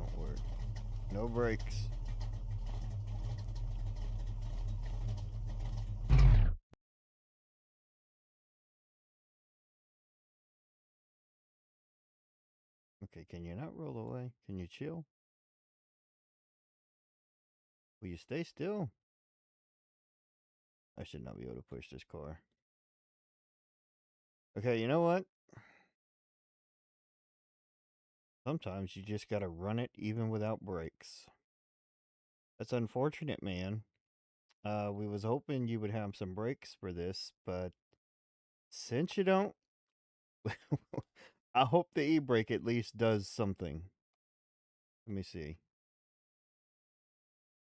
don't work. No brakes. Okay, can you not roll away? Can you chill? Will you stay still? I should not be able to push this car. Okay, you know what? Sometimes you just gotta run it even without brakes. That's unfortunate, man. We was hoping you would have some brakes for this, but since you don't, I hope the e-brake at least does something. Let me see.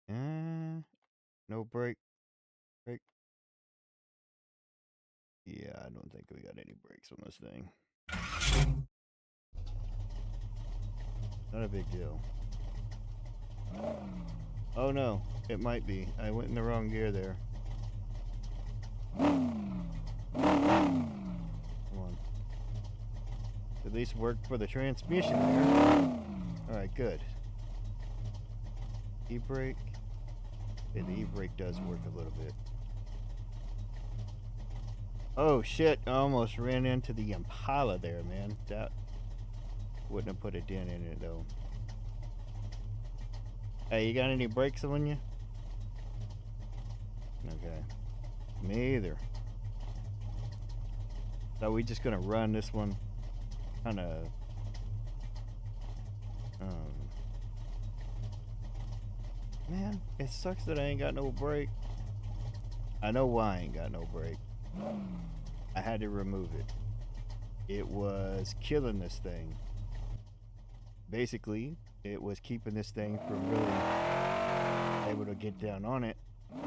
No brake. Brake. Yeah, I don't think we got any brakes on this thing. Not a big deal. Oh no, it might be. I went in the wrong gear there. Come on. At least worked for the transmission there. Alright, good. E-brake. Okay, the e-brake does work a little bit. Oh shit, I almost ran into the Impala there, man. That wouldn't have put a dent in it though. Hey, you got any brakes on you? Okay. Me either. So we just gonna run this one kinda man, it sucks that I ain't got no brake. I know why I ain't got no brake. I had to remove it. It was killing this thing. Basically, it was keeping this thing from really able to get down on it, spin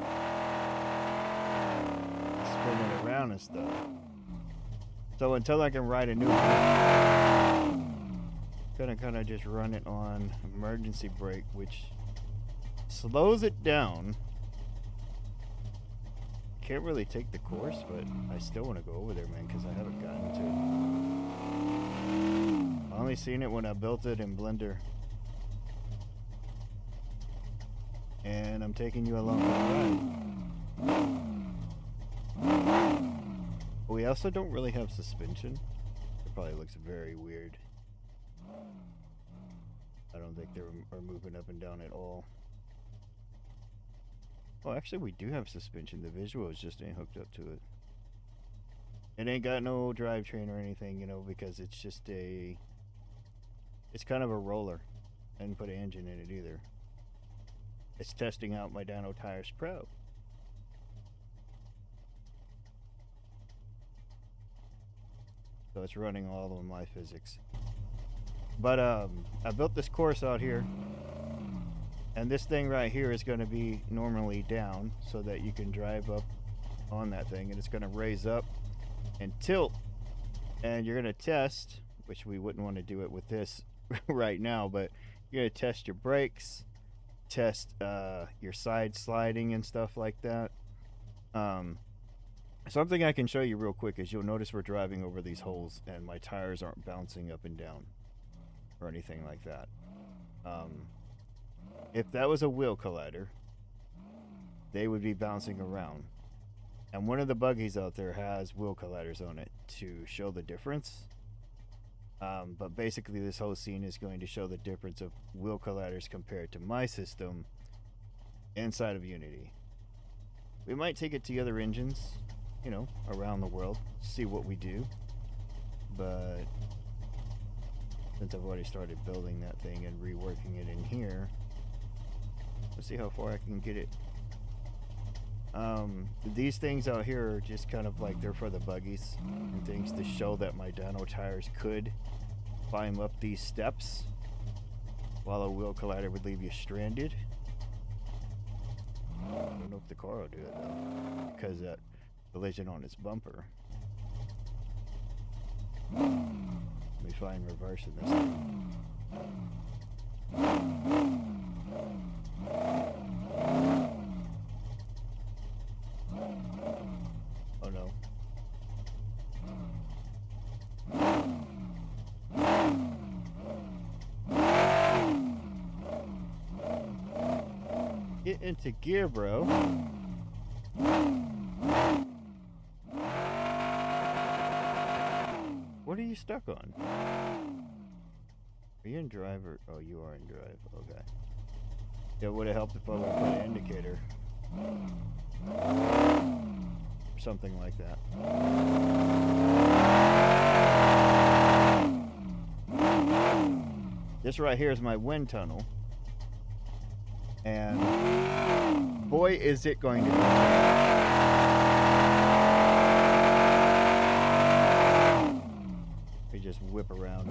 it around and stuff. So until I can ride a new one, gonna kind of just run it on emergency brake, which slows it down. Can't really take the course, but I still want to go over there, man, because I haven't gotten to. I only seen it when I built it in Blender. And I'm taking you along for the ride. We also don't really have suspension. It probably looks very weird. I don't think they are moving up and down at all. Well, actually, we do have suspension. The visual is just ain't hooked up to it. It ain't got no drivetrain or anything, you know, because it's just a... It's kind of a roller. I didn't put an engine in it either. It's testing out my Dyno Tires Pro. So it's running all of my physics. But I built this course out here. And this thing right here is going to be normally down so that you can drive up on that thing. And it's going to raise up and tilt. And you're going to test, which we wouldn't want to do it with this right now, but you're going to test your brakes, test your side sliding and stuff like that. Something I can show you real quick is you'll notice we're driving over these holes and my tires aren't bouncing up and down or anything like that. If that was a wheel collider, they would be bouncing around. And one of the buggies out there has wheel colliders on it to show the difference. But basically this whole scene is going to show the difference of wheel colliders compared to my system inside of Unity. We might take it to other engines, you know, around the world, see what we do. But since I've already started building that thing and reworking it in here, let's see how far I can get it. These things out here are just kind of like they're for the buggies and things to show that my dyno tires could climb up these steps while a wheel collider would leave you stranded. I don't know if the car will do it though, because that collision on its bumper. Let me find reversing this thing. Oh no. it into gear, bro. What are you stuck on? Are you in drive or... Oh, you are in drive. Okay. It would have helped if I would have put an indicator. Or something like that. This right here is my wind tunnel. And boy, is it going to be. We just whip around.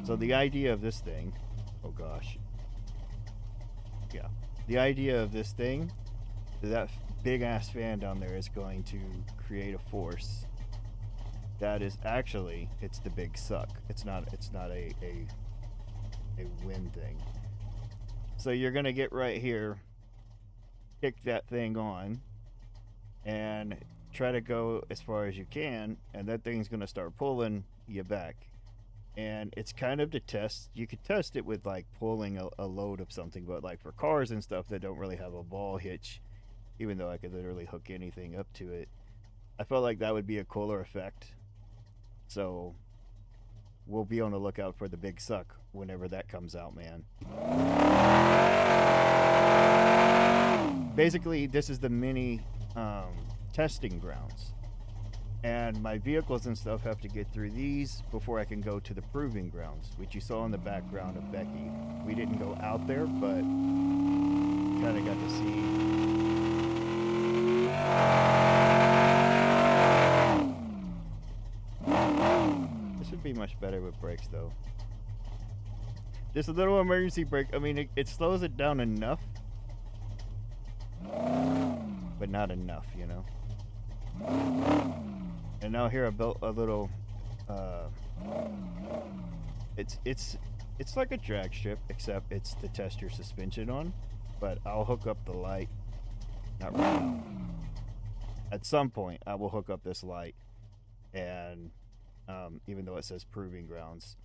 So the idea of this thing, oh gosh. Yeah. The idea of this thing, that big ass fan down there is going to create a force that is actually, it's the big suck. It's not a wind thing. So you're gonna get right here, kick that thing on, and try to go as far as you can, and that thing's gonna start pulling you back. And it's kind of to test. You could test it with like pulling a load of something, but like for cars and stuff that don't really have a ball hitch, even though I could literally hook anything up to it, I felt like that would be a cooler effect. So we'll be on the lookout for the big suck whenever that comes out, man. Basically, this is the mini testing grounds. And my vehicles and stuff have to get through these before I can go to the proving grounds, which you saw in the background of Becky. We didn't go out there, but kind of got to see. This would be much better with brakes, though. Just a little emergency brake. I mean, it slows it down enough, but not enough, you know? And now here I built a little, it's like a drag strip, except it's to test your suspension on, but I'll hook up the light, not right now. At some point, I will hook up this light, and even though it says proving grounds,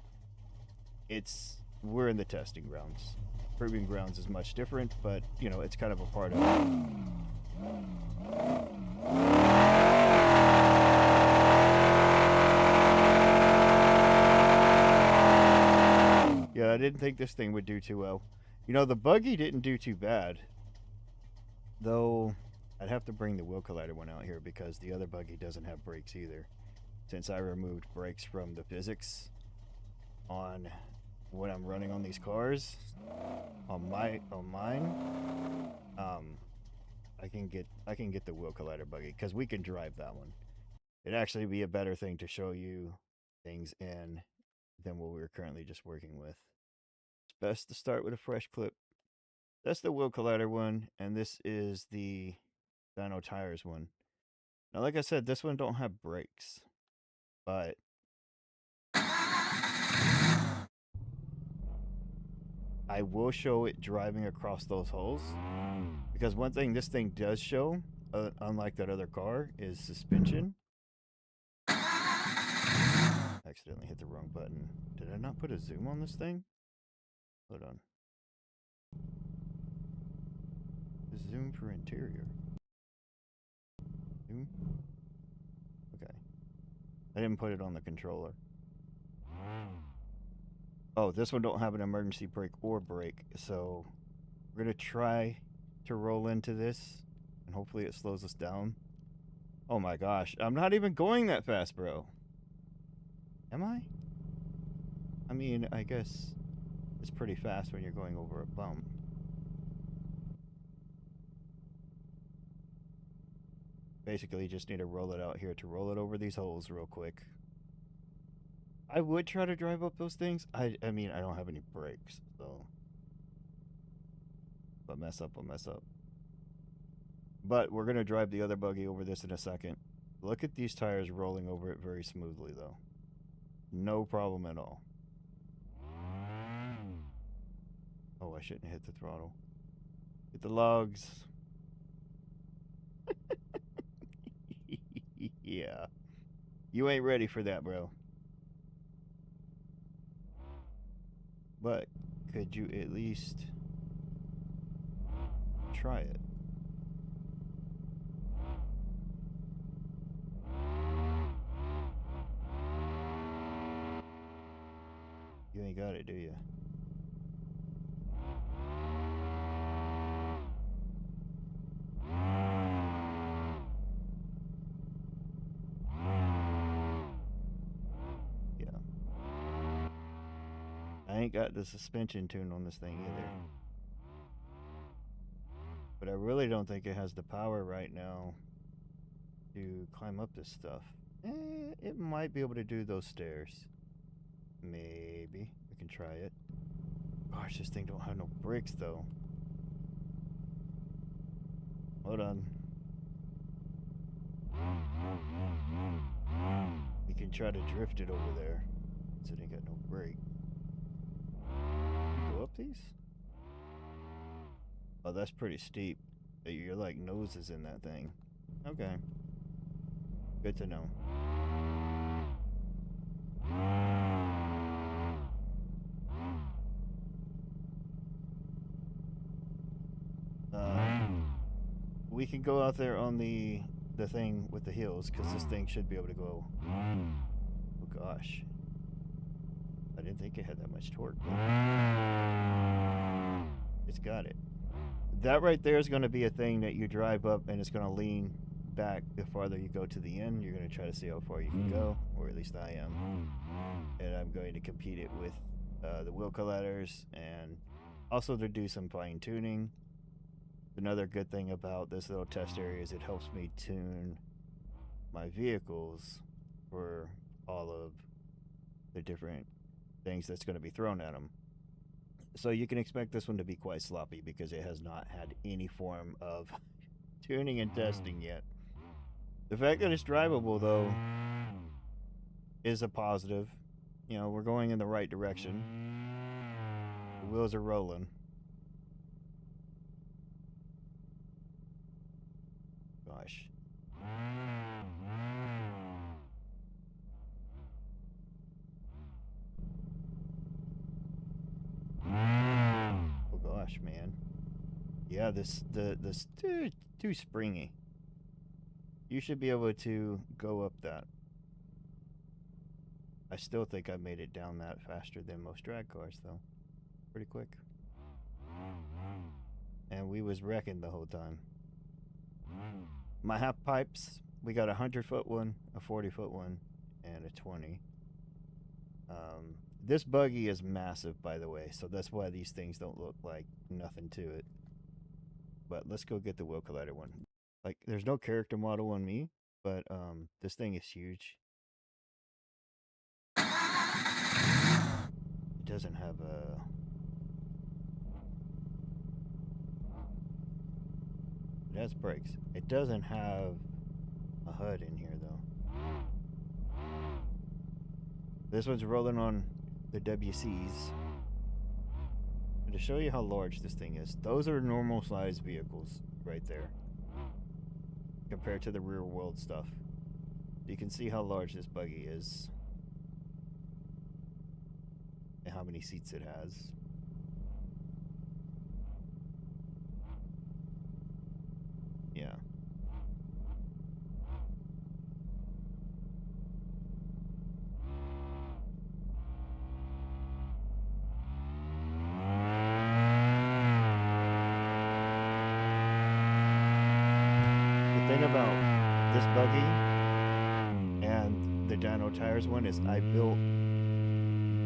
we're in the testing grounds. Proving grounds is much different, but, you know, it's kind of a part of it. Yeah, I didn't think this thing would do too well. You know, the buggy didn't do too bad. Though, I'd have to bring the wheel collider one out here because the other buggy doesn't have brakes either. Since I removed brakes from the physics on when I'm running on these cars, on mine, I can get the wheel collider buggy because we can drive that one. It'd actually be a better thing to show you things in than what we're currently just working with. It's best to start with a fresh clip. That's the wheel collider one, and this is the dyno tires one. Now, like I said, this one don't have brakes, but I will show it driving across those holes, because one thing this thing does show, unlike that other car, is suspension. Accidentally hit the wrong button. Did I not put a zoom on this thing? Hold on. The zoom for interior. Zoom? Okay. I didn't put it on the controller. Oh, this one don't have an emergency brake or brake, so we're gonna try to roll into this, and hopefully it slows us down. Oh my gosh, I'm not even going that fast, bro. Am I? I mean, I guess it's pretty fast when you're going over a bump. Basically, just need to roll it out here to roll it over these holes real quick. I would try to drive up those things. I mean, I don't have any brakes, so. But mess up, I'll mess up. But we're going to drive the other buggy over this in a second. Look at these tires rolling over it very smoothly, though. No problem at all. Oh, I shouldn't hit the throttle. Hit the logs. Yeah. You ain't ready for that, bro. But could you at least try it. You ain't got it, do you? Yeah. I ain't got the suspension tuned on this thing either. But I really don't think it has the power right now to climb up this stuff. It might be able to do those stairs. Maybe. We can try it. Gosh, this thing don't have no brakes though. Hold on. We can try to drift it over there. So they got no brake. Go up these? Oh, that's pretty steep. Your like nose is in that thing. Okay. Good to know. We can go out there on the thing with the hills because this thing should be able to go. Oh gosh, I didn't think it had that much torque. It's got it. That right there is going to be a thing that you drive up and it's going to lean back the farther you go to the end. You're going to try to see how far you can go, or at least I am. And I'm going to compete it with the wheel colliders and also to do some fine tuning. Another good thing about this little test area is it helps me tune my vehicles for all of the different things that's going to be thrown at them. So you can expect this one to be quite sloppy because it has not had any form of tuning and testing yet. The fact that it's drivable, though, is a positive. You know, we're going in the right direction. The wheels are rolling. Gosh. Oh gosh, man. Yeah, this too springy. You should be able to go up that. I still think I made it down that faster than most drag cars, though. Pretty quick. And we was wrecking the whole time. My half pipes, we got a 100-foot one, a 40-foot one, and a 20. This buggy is massive, by the way, so that's why these things don't look like nothing to it. But let's go get the wheel collider one. Like, there's no character model on me, but this thing is huge. It doesn't have a... It has brakes. It doesn't have a HUD in here, though. This one's rolling on the WCs. And to show you how large this thing is, those are normal size vehicles right there compared to the rear world stuff. You can see how large this buggy is and how many seats it has. Yeah. The thing about this buggy and the dyno tires one is I built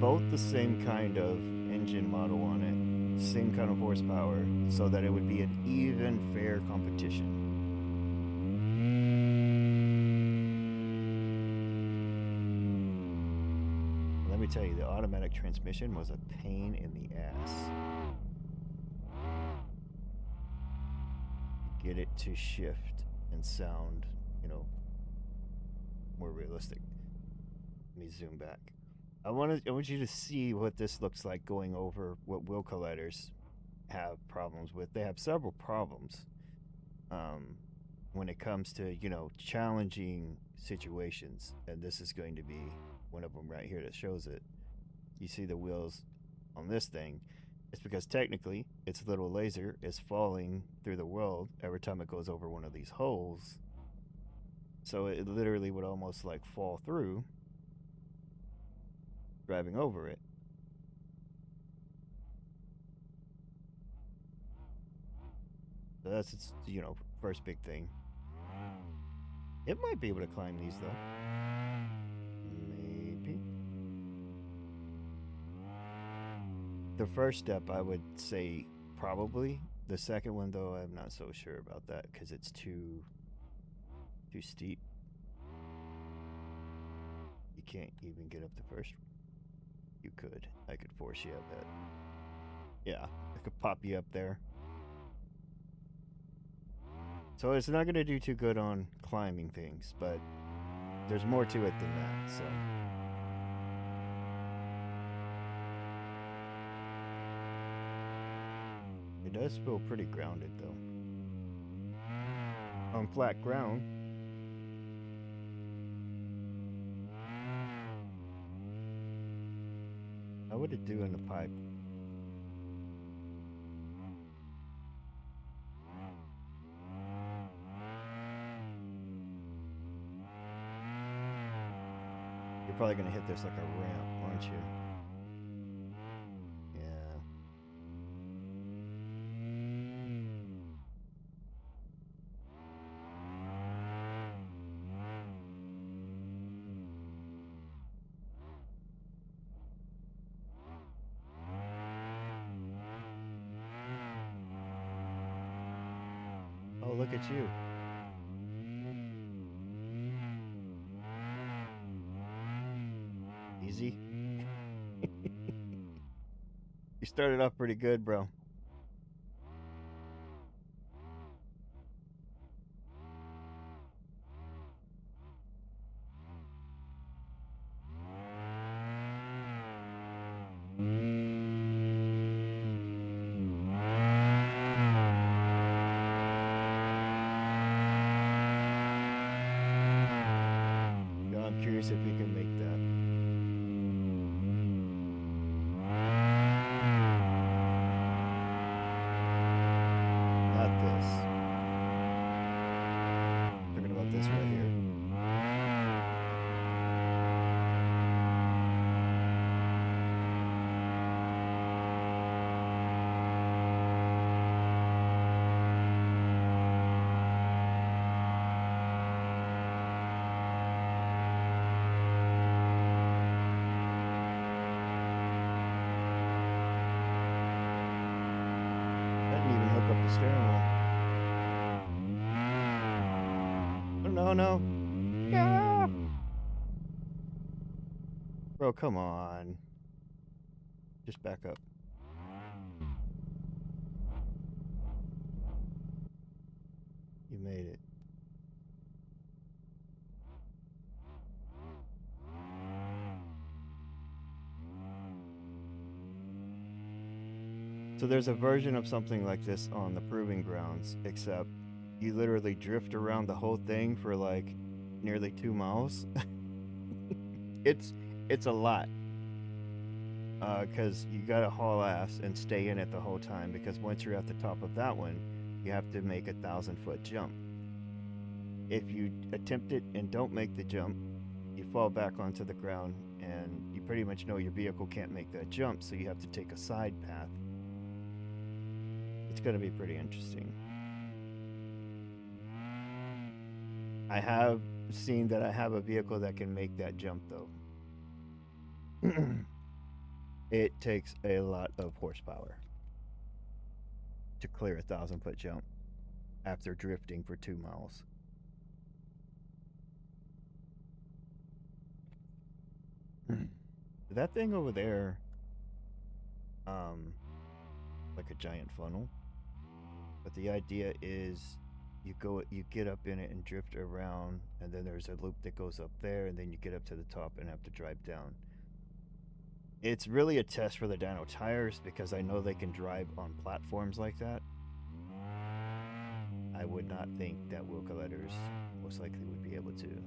both the same kind of engine model on it, same kind of horsepower, so that it would be an even fair competition. Let me tell you, the automatic transmission was a pain in the ass. Get it to shift and sound, you know, more realistic. Let me zoom back. I want you to see what this looks like going over what wheel colliders have problems with. They have several problems when it comes to, you know, challenging situations, and this is going to be one of them right here that shows it. You see the wheels on this thing. It's because technically its little laser is falling through the world every time it goes over one of these holes. So it literally would almost like fall through, driving over it. So that's its, you know, first big thing. It might be able to climb these though. Maybe. The first step, I would say probably. The second one though, I'm not so sure about that because it's too steep. You can't even get up the first. You could. I could force you up that. Yeah, I could pop you up there. So it's not going to do too good on climbing things, but there's more to it than that, so. It does feel pretty grounded, though. On flat ground. How would it do in the pipe? You're probably going to hit this like a ramp, aren't you? Yeah. Oh, look at you. Easy. You started off pretty good, bro. Yeah, I'm curious if we can make that. Not this. Talking about this right here. I didn't even hook up the steering wheel. Oh, no, no. Yeah. Bro, come on. Just back up. You made it. So there's a version of something like this on the Proving Grounds, except you literally drift around the whole thing for like nearly 2 miles. it's a lot. Because you gotta haul ass and stay in it the whole time, because once you're at the top of that one, you have to make a 1,000-foot jump. If you attempt it and don't make the jump, you fall back onto the ground, and you pretty much know your vehicle can't make that jump, so you have to take a side path. It's gonna be pretty interesting. I have seen that I have a vehicle that can make that jump, though. It takes a lot of horsepower to clear a 1,000-foot jump after drifting for 2 miles. That thing over there, like a giant funnel. But the idea is you get up in it and drift around, and then there's a loop that goes up there, and then you get up to the top and have to drive down. It's really a test for the dyno tires, because I know they can drive on platforms like that. I would not think that wheel colliders most likely would be able to.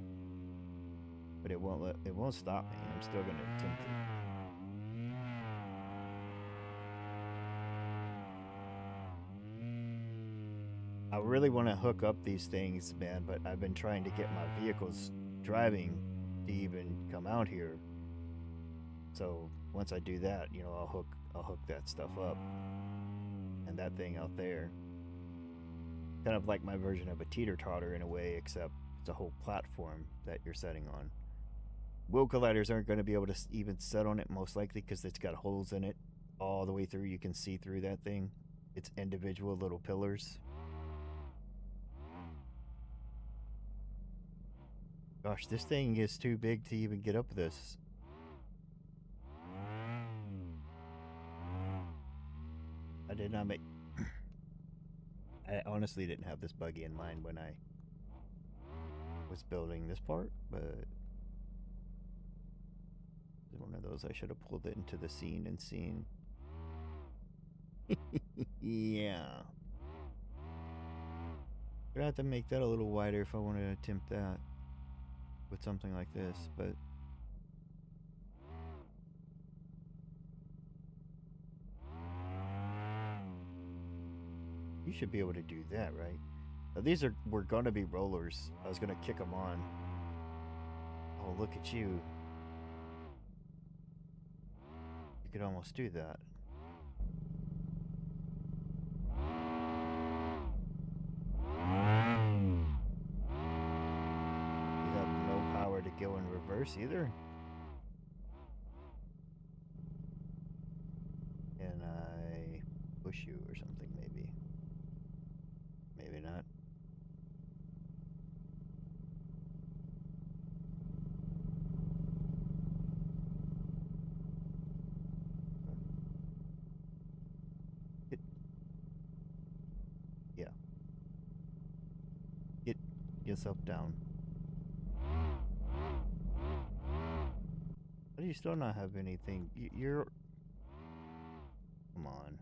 But it won't stop me. I'm still gonna attempt it. really want to hook up these things, man, but I've been trying to get my vehicles driving to even come out here. So once I do that, I'll hook that stuff up and that thing out there. Kind of like my version of a teeter totter in a way, except it's a whole platform that you're setting on. Wheel colliders aren't going to be able to even set on it, most likely, because it's got holes in it all the way through. You can see through that thing. It's individual little pillars. Gosh, this thing is too big to even get up this. I did not make. I honestly didn't have this buggy in mind when I was building this part, but it's one of those I should have pulled it into the scene and seen. Yeah. Gonna have to make that a little wider if I want to attempt that with something like this, but you should be able to do that, right? Now, these were gonna be rollers. I was gonna kick them on. Oh, look at you. You could almost do that. You have no power to go in reverse either. Can I push you or something, maybe? Maybe not. Get, yeah. Get yourself down. How do you still not have anything? You're. Come on.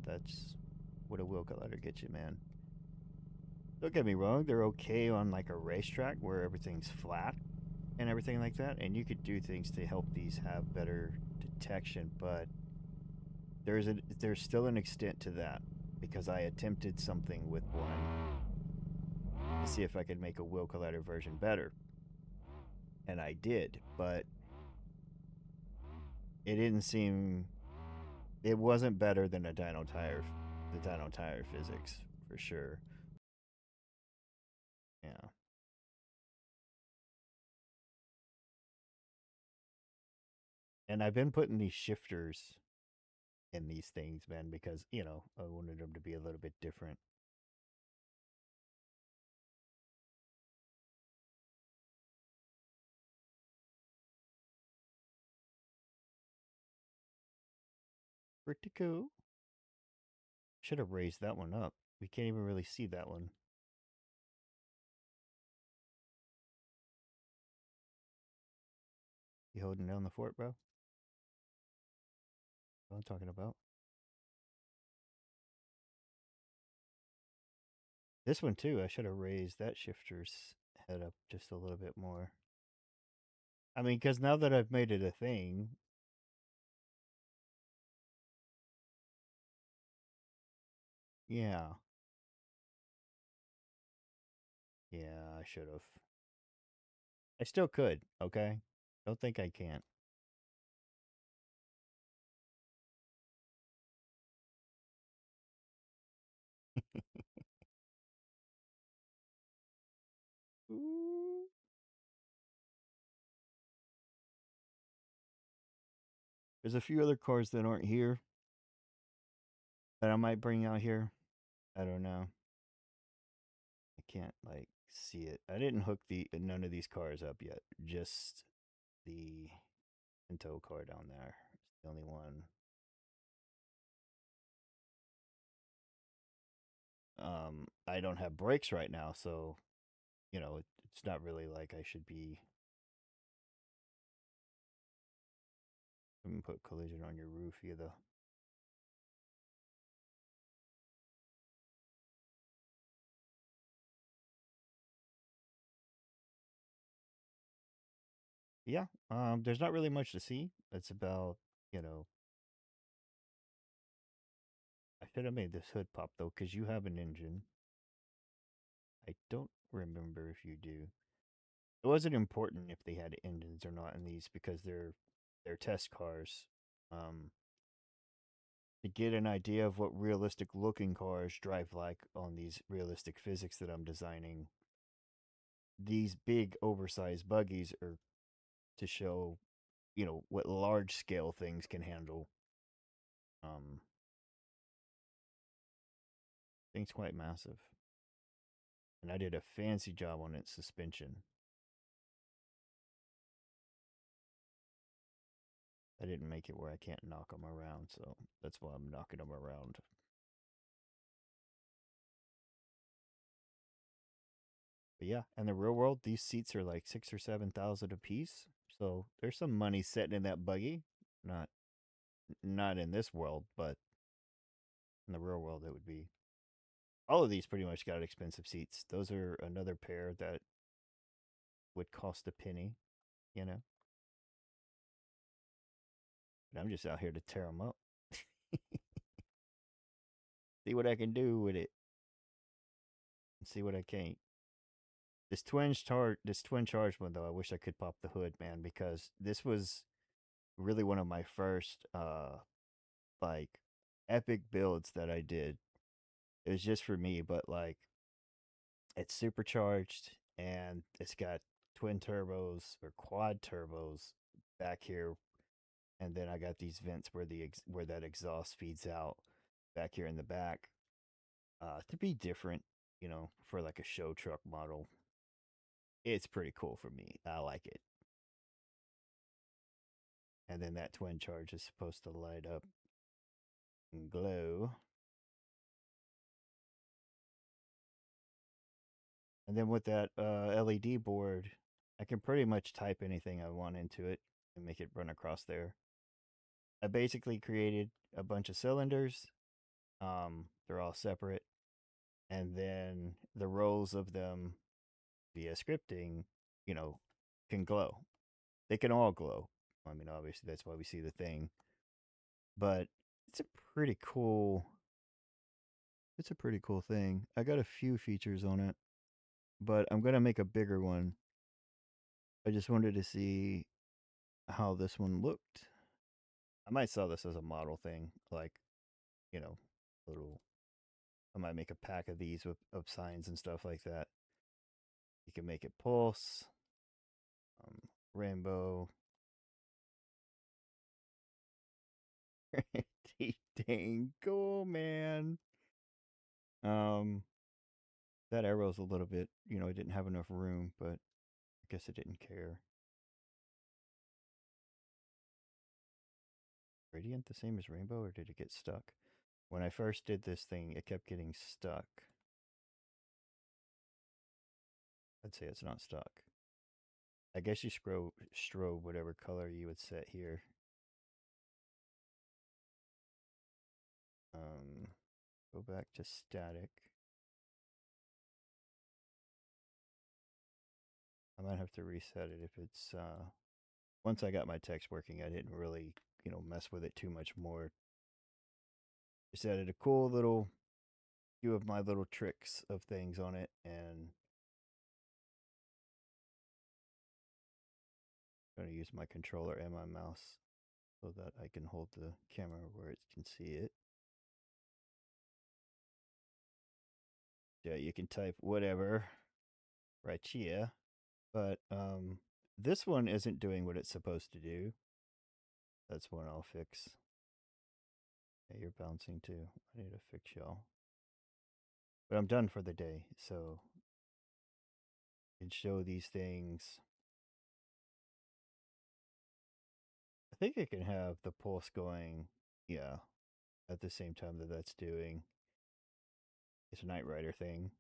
That's what a wheel collider gets you, man. Don't get me wrong, they're okay on like a racetrack where everything's flat and everything like that, and you could do things to help these have better detection, but there's still an extent to that because I attempted something with one to see if I could make a wheel collider version better, and I did, but it didn't seem it wasn't better than the dyno tire physics for sure. Yeah. And I've been putting these shifters in these things, man, because, I wanted them to be a little bit different. Pretty cool. Should have raised that one up. We can't even really see that one. You holding down the fort, bro? What I'm talking about. This one too, I should have raised that shifter's head up just a little bit more. I mean, because now that I've made it a thing, yeah, yeah, I should have. I still could, okay? Don't think I can't. Ooh. There's a few other cars that aren't here that I might bring out here. I don't know. I can't like see it. I didn't hook the none of these cars up yet. Just the Pinto car down there. It's the only one. I don't have brakes right now, so it's not really like I should be. I'm gonna put collision on your roof either. Yeah. There's not really much to see. It's about you know Should have made this hood pop though, because you have an engine. I don't remember if you do. It wasn't important if they had engines or not in these because they're test cars. Um, to get an idea of what realistic looking cars drive like on these realistic physics that I'm designing, these big oversized buggies are to show, what large scale things can handle. Um, things quite massive. And I did a fancy job on its suspension. I didn't make it where I can't knock them around, so that's why I'm knocking them around. But yeah, in the real world, these seats are like 6 or 7 thousand a piece. So there's some money sitting in that buggy. Not not in this world, but in the real world, it would be. All of these pretty much got expensive seats. Those are another pair that would cost a penny, you know. But I'm just out here to tear them up. See what I can do with it. And see what I can't. This twin charge one though, I wish I could pop the hood, man, because this was really one of my first like epic builds that I did. It was just for me, but like it's supercharged and it's got twin turbos or quad turbos back here, and then I got these vents where where that exhaust feeds out back here in the back. To be different, for like a show truck model, it's pretty cool for me. I like it. And then that twin charge is supposed to light up and glow. And then with that LED board, I can pretty much type anything I want into it and make it run across there. I basically created a bunch of cylinders. They're all separate. And then the rows of them via scripting, you know, can glow. They can all glow. I mean, obviously, that's why we see the thing. But it's a pretty cool. It's a pretty cool thing. I got a few features on it, but I'm gonna make a bigger one. I just wanted to see how this one looked. I might sell this as a model thing, like, you know, little. I might make a pack of these with of signs and stuff like that. You can make it pulse, um, rainbow. Pretty dang cool, man. Um, that arrow's a little bit, I didn't have enough room, but I guess I didn't care. Radiant the same as rainbow, or did it get stuck? When I first did this thing, it kept getting stuck. I'd say it's not stuck. I guess you strobe whatever color you would set here. Um, go back to static. I might have to reset it if it's once I got my text working, I didn't really, mess with it too much more. Just added a cool little few of my little tricks of things on it, and I'm going to use my controller and my mouse so that I can hold the camera where it can see it. Yeah, you can type whatever right here, but this one isn't doing what it's supposed to do. That's one I'll fix. Hey, you're bouncing too. I need to fix y'all. But I'm done for the day, so I can show these things. I think I can have the pulse going, yeah, at the same time that that's doing. It's a Knight Rider thing.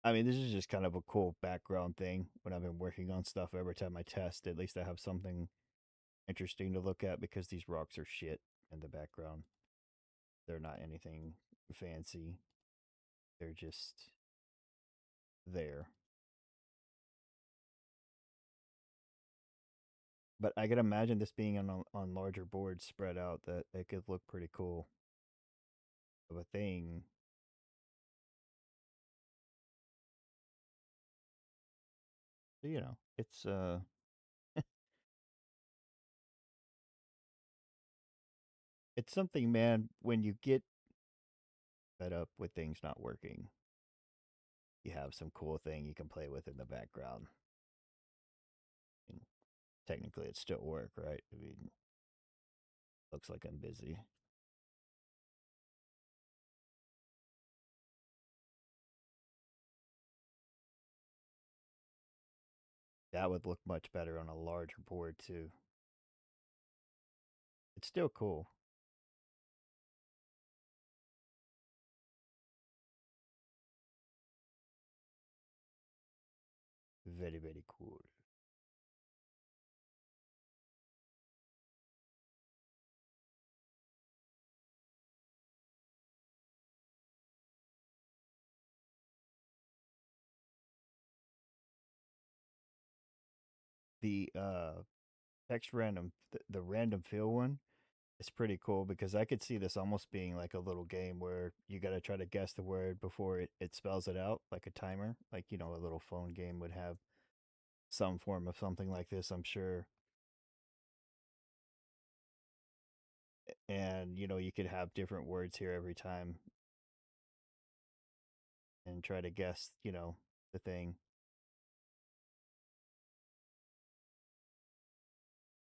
I mean, this is just kind of a cool background thing when I've been working on stuff. Every time I test, at least I have something interesting to look at because these rocks are shit in the background. They're not anything fancy. They're just there. But I can imagine this being on larger boards spread out that it could look pretty cool of a thing. You know, it's something, man. When you get fed up with things not working, you have some cool thing you can play with in the background. And technically, it still work, right? I mean, looks like I'm busy. That would look much better on a larger board too. It's still cool. Very, very cool. The text random, the random fill one, is pretty cool because I could see this almost being like a little game where you got to try to guess the word before it spells it out, like a timer. Like, you know, a little phone game would have some form of something like this, I'm sure. And, you know, you could have different words here every time and try to guess, you know, the thing.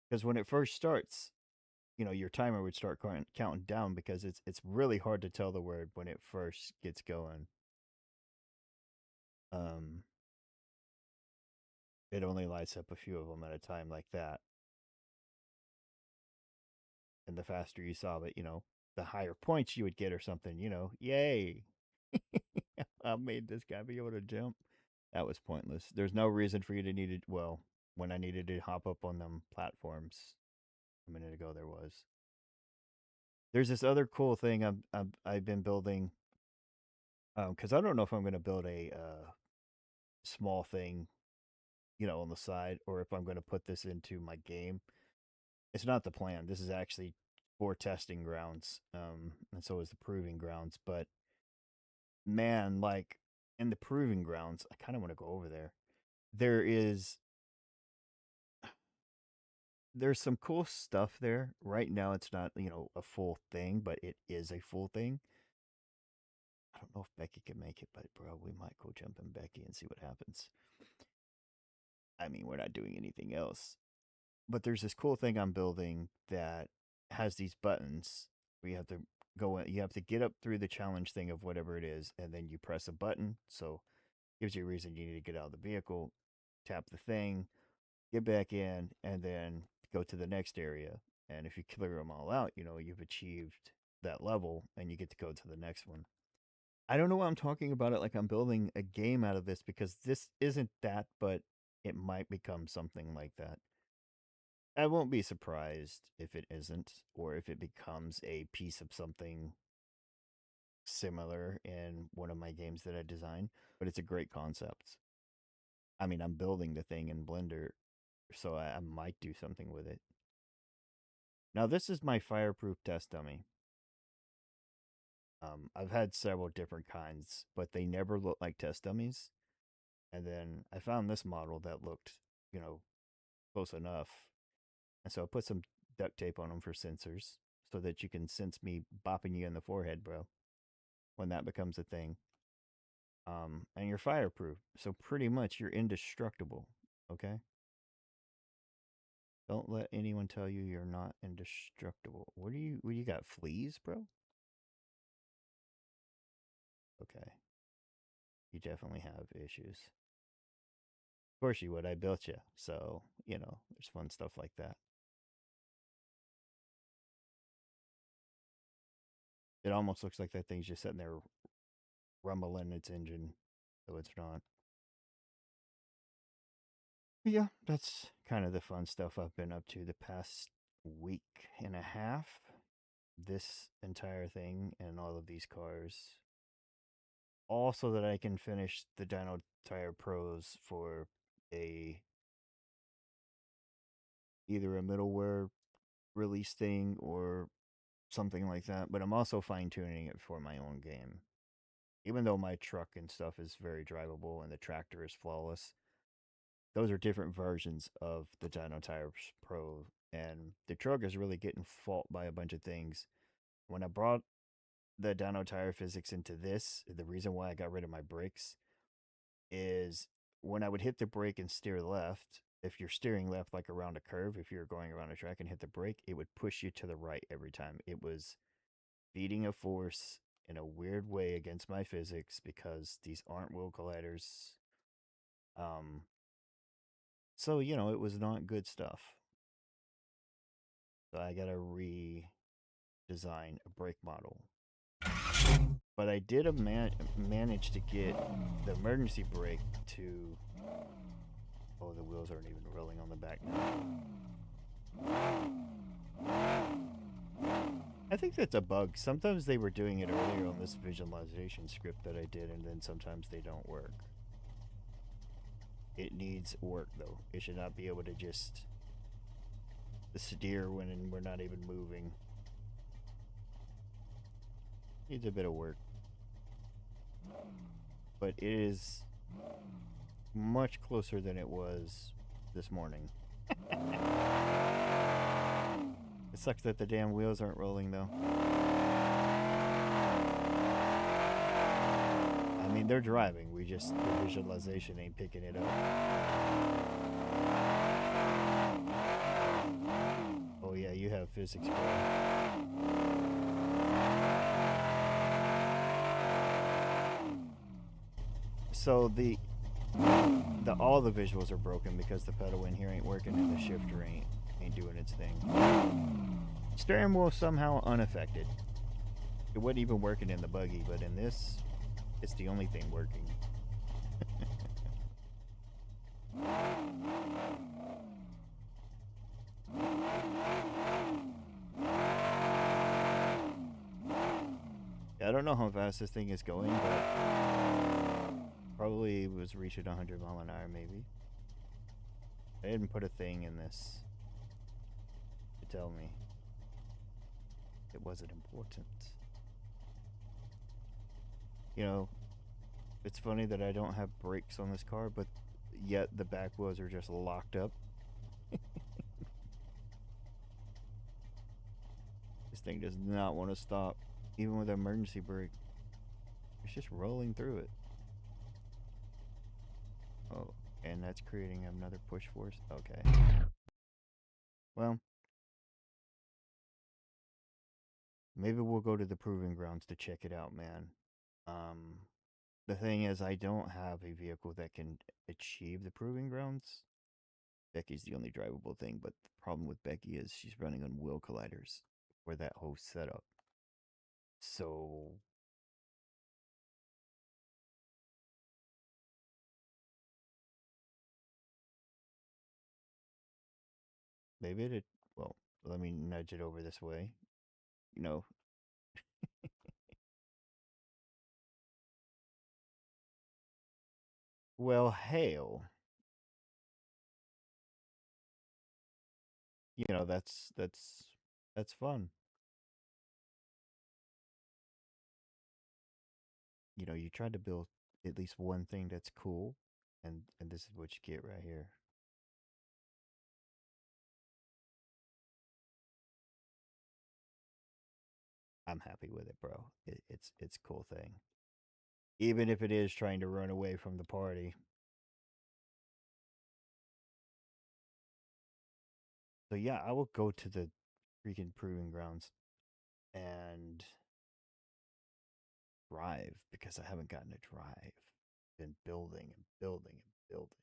Because when it first starts, you know, your timer would start counting down because it's really hard to tell the word when it first gets going. Um, it only lights up a few of them at a time like that. And the faster you solve it, you know, the higher points you would get or something, you know, yay. I made this guy be able to jump. That was pointless. There's no reason for you to need it. Well, when I needed to hop up on them platforms a minute ago, there was. There's this other cool thing I've been building because I don't know if I'm going to build a small thing, you know, on the side or if I'm going to put this into my game. It's not the plan. This is actually for testing grounds, and so is the proving grounds. But man, like in the proving grounds, I kind of want to go over there. There is there's some cool stuff there. Right now it's not, you know, a full thing, but it is a full thing. I don't know if Becky can make it, but bro, we might go jump in Becky and see what happens. I mean, we're not doing anything else. But there's this cool thing I'm building that has these buttons where you have to go in, you have to get up through the challenge thing of whatever it is, and then you press a button. So gives you a reason you need to get out of the vehicle, tap the thing, get back in, and then go to the next area. And if you clear them all out, you know, you've achieved that level and you get to go to the next one. I don't know why I'm talking about it like I'm building a game out of this because this isn't that, but it might become something like that. I won't be surprised if it isn't, or if it becomes a piece of something similar in one of my games that I design, but it's a great concept. I mean, I'm building the thing in Blender, so I might do something with it. Now, this is my fireproof test dummy. I've had several different kinds, but they never look like test dummies. And then I found this model that looked, you know, close enough. And so I put some duct tape on them for sensors so that you can sense me bopping you in the forehead, bro, when that becomes a thing. And you're fireproof. So pretty much you're indestructible. Okay? Don't let anyone tell you you're not indestructible. What do you got? Fleas, bro? Okay. You definitely have issues. Of course you would. I built you. So, you know, there's fun stuff like that. It almost looks like that thing's just sitting there rumbling its engine, though it's not. Yeah, that's kind of the fun stuff I've been up to the past week and a half. This entire thing and all of these cars. Also, that I can finish the Dyno Tire Pros for a either a middleware release thing or something like that. But I'm also fine tuning it for my own game. Even though my truck and stuff is very drivable and the tractor is flawless, those are different versions of the Dyno Tires Pro. And the truck is really getting fault by a bunch of things. When I brought the dyno tire physics into this, the reason why I got rid of my brakes is when I would hit the brake and steer left, if you're steering left like around a curve, if you're going around a track and hit the brake, it would push you to the right every time. It was feeding a force in a weird way against my physics because these aren't wheel colliders. Um, so, it was not good stuff. So I got to redesign a brake model. But I did manage to get the emergency brake to. Oh, the wheels aren't even rolling on the back now. I think that's a bug. Sometimes they were doing it earlier on this visualization script that I did, and then sometimes they don't work. It needs work, though. It should not be able to just steer when we're not even moving. Needs a bit of work. But it is much closer than it was this morning. It sucks that the damn wheels aren't rolling, though. I mean, they're driving. The visualization ain't picking it up. Oh, yeah, you have physics, bro. So all the visuals are broken because the pedal in here ain't working and the shifter ain't doing its thing. Steering wheel somehow unaffected. It wasn't even working in the buggy, but in this, it's the only thing working. I don't know how fast this thing is going, but probably was reaching 100 mile an hour maybe. I didn't put a thing in this to tell me it wasn't important. It's funny that I don't have brakes on this car, but yet the back wheels are just locked up. This thing does not want to stop, even with an emergency brake. It's just rolling through it. Oh, and that's creating another push force? Okay. Well, maybe we'll go to the proving grounds to check it out, man. The thing is, I don't have a vehicle that can achieve the proving grounds. Becky's the only drivable thing, but the problem with Becky is she's running on wheel colliders for that whole setup. So maybe well, let me nudge it over this way. Well, hail. That's fun. You try to build at least one thing that's cool, and this is what you get right here. I'm happy with it, bro. It's a cool thing. Even if it is trying to run away from the party. So yeah, I will go to the freaking proving grounds and drive because I haven't gotten to drive. Been building and building and building.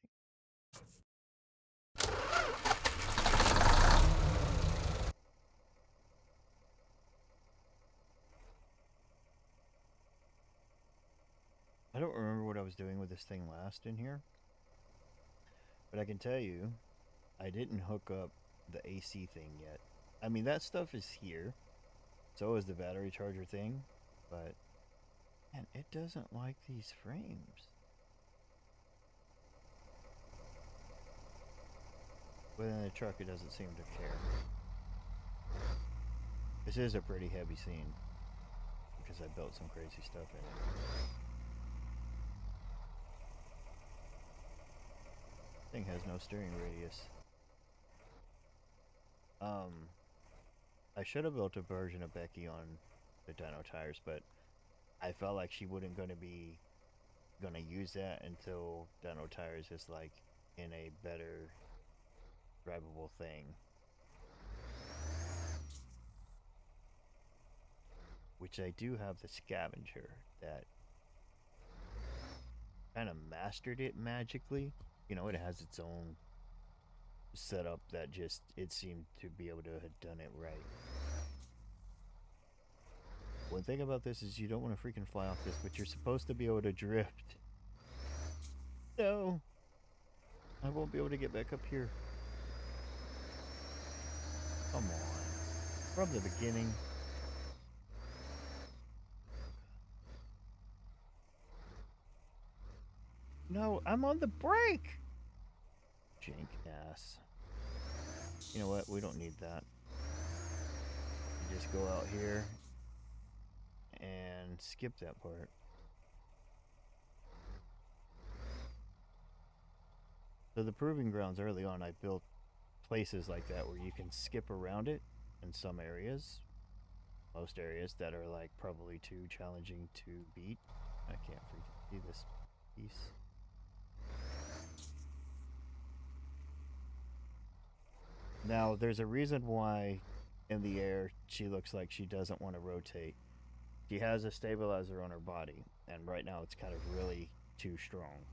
I don't remember what I was doing with this thing last in here, but I can tell you, I didn't hook up the AC thing yet. I mean, that stuff is here. So is the battery charger thing, but man, it doesn't like these frames. But in the truck, it doesn't seem to care. This is a pretty heavy scene because I built some crazy stuff in it. Thing has no steering radius. I should have built a version of Becky on the dyno tires, but I felt like she wouldn't gonna use that until dyno tires is like in a better drivable thing. Which I do have the scavenger that kind of mastered it magically. You know, it has its own setup that just, it seemed to be able to have done it right. One thing about this is you don't want to freaking fly off this, but you're supposed to be able to drift. No! I won't be able to get back up here. Come on. From the beginning. No, I'm on the brake! Jank ass. You know what? We don't need that. You just go out here and skip that part. So the proving grounds early on, I built places like that where you can skip around it in some areas. Most areas that are like probably too challenging to beat. I can't freaking see this piece. Now, there's a reason why in the air she looks like she doesn't want to rotate. She has a stabilizer on her body, and right now it's kind of really too strong.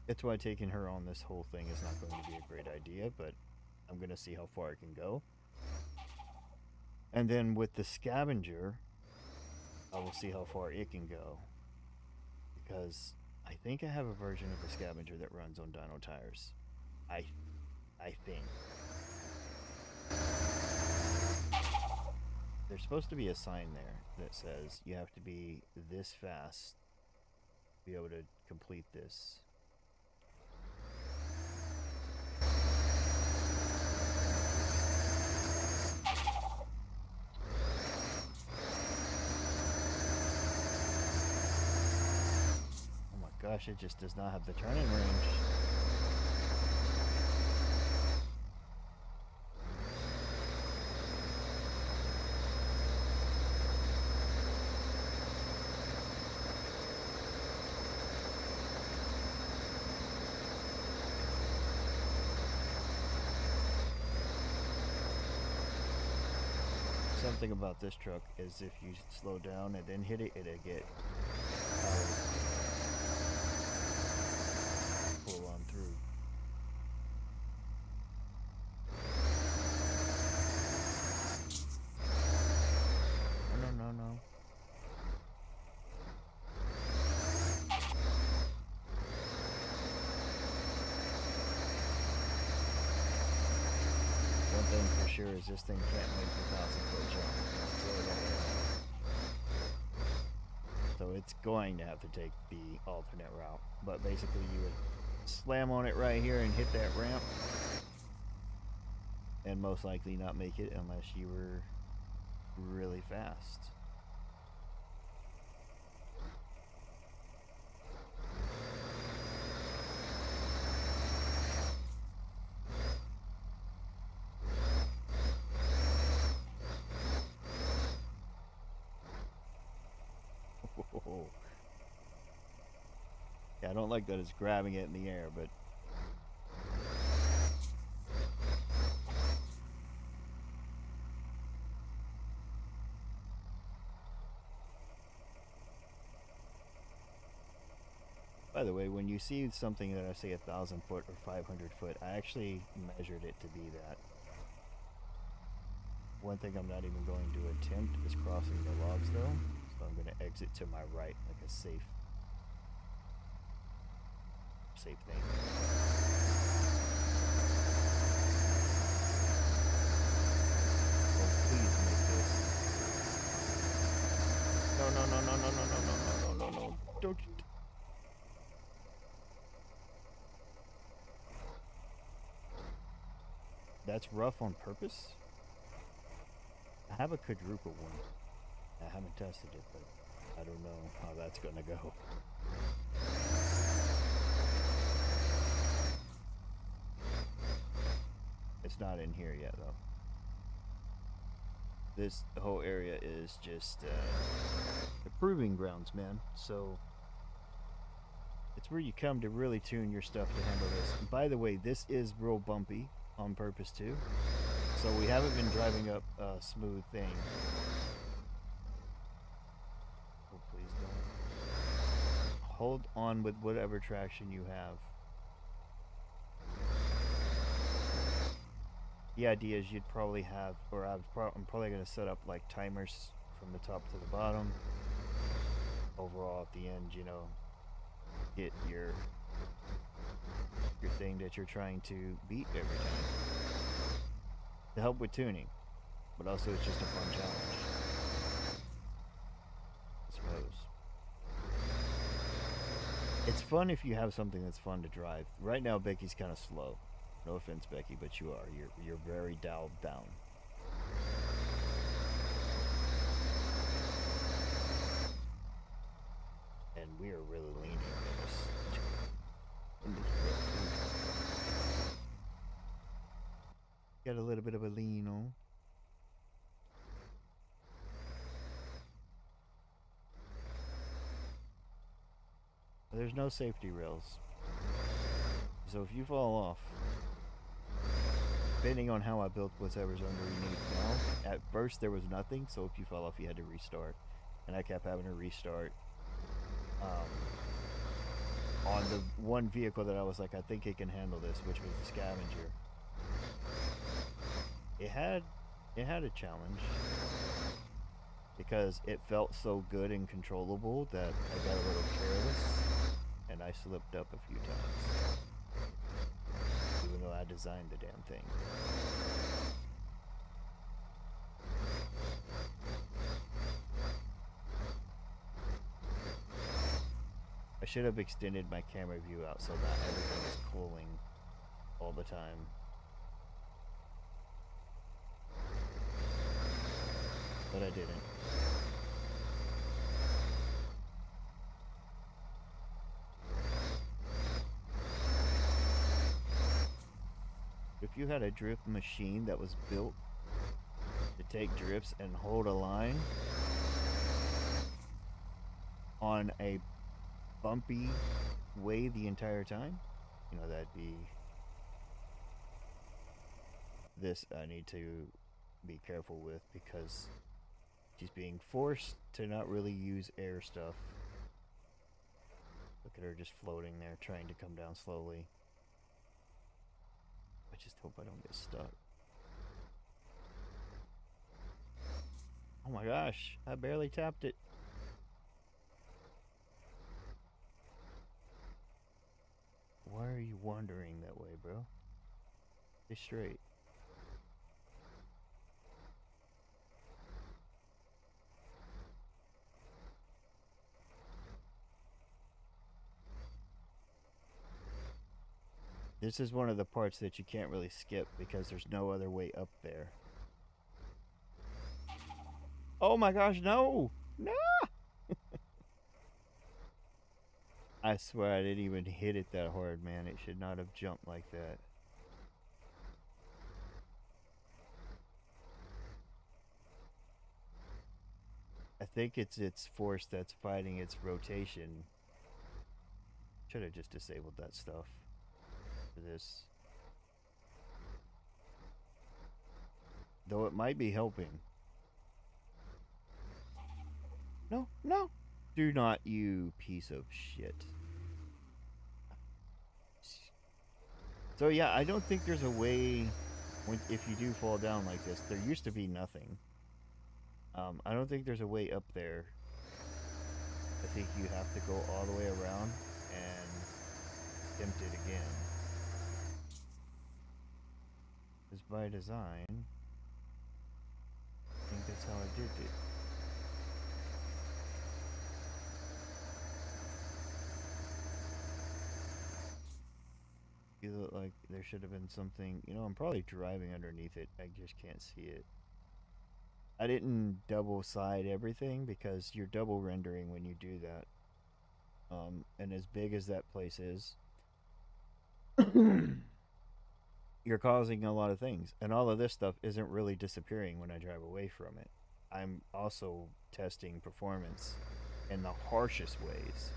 That's why taking her on this whole thing is not going to be a great idea, but I'm going to see how far it can go. And then with the scavenger, I will see how far it can go. Because I think I have a version of the scavenger that runs on dyno tires. I think. There's supposed to be a sign there that says you have to be this fast to be able to complete this. Oh my gosh, it just does not have the turning range. Something about this truck is if you slow down and then hit it, it'll get pull on through. No. One thing for sure is this thing can't make the 1,000-foot jump. So it's going to have to take the alternate route. But basically you would slam on it right here and hit that ramp. And most likely not make it unless you were really fast. Yeah, I don't like that it's grabbing it in the air, but by the way, when you see something that I say 1,000 foot or 500 foot, I actually measured it to be that. One thing I'm not even going to attempt is crossing the logs though, so I'm going to exit to my right like a safe thing. Oh, please make this. No. Don't. You... That's rough on purpose. I have a quadruple one. I haven't tested it, but I don't know how that's gonna go. It's not in here yet, though. This whole area is just the proving grounds, man. So it's where you come to really tune your stuff to handle this. And by the way, this is real bumpy on purpose too. So we haven't been driving up a smooth thing. Oh, please don't. Hold on with whatever traction you have. The idea is you'd probably have, or I'm probably going to set up like timers from the top to the bottom. Overall, at the end, you know, get your thing that you're trying to beat every time to help with tuning, but also it's just a fun challenge, I suppose. It's fun if you have something that's fun to drive. Right now, Becky's kind of slow. No offense, Becky, but you are. You're very dialed down. And we are really leaning in this. Got a little bit of a lean on. There's no safety rails. So if you fall off, depending on how I built whatever's underneath now, at first there was nothing, so if you fell off you had to restart. And I kept having to restart. On the one vehicle that I was like, I think it can handle this, which was the scavenger. It had a challenge because it felt so good and controllable that I got a little careless and I slipped up a few times, even though I designed the damn thing. I should have extended my camera view out so that everything is cooling all the time. But I didn't. If you had a drift machine that was built to take drifts and hold a line on a bumpy way the entire time, you know, that'd be this. I need to be careful with because she's being forced to not really use air stuff. Look at her just floating there trying to come down slowly. I just hope I don't get stuck. Oh my gosh, I barely tapped it. Why are you wandering that way, bro? Stay straight. This is one of the parts that you can't really skip because there's no other way up there. Oh my gosh, no! No! I swear I didn't even hit it that hard, man. It should not have jumped like that. I think it's its force that's fighting its rotation. Should have just disabled that stuff for this. Though it might be helping. No, no! Do not, you piece of shit. So yeah, I don't think there's a way, if you do fall down like this, there used to be nothing. I don't think there's a way up there. I think you have to go all the way around and attempt it again. Because by design, I think that's how I did it. look like there should have been something. You know, I'm probably driving underneath it. I just can't see it. I didn't double side everything because you're double rendering when you do that. And as big as that place is, you're causing a lot of things. And all of this stuff isn't really disappearing when I drive away from it. I'm also testing performance in the harshest ways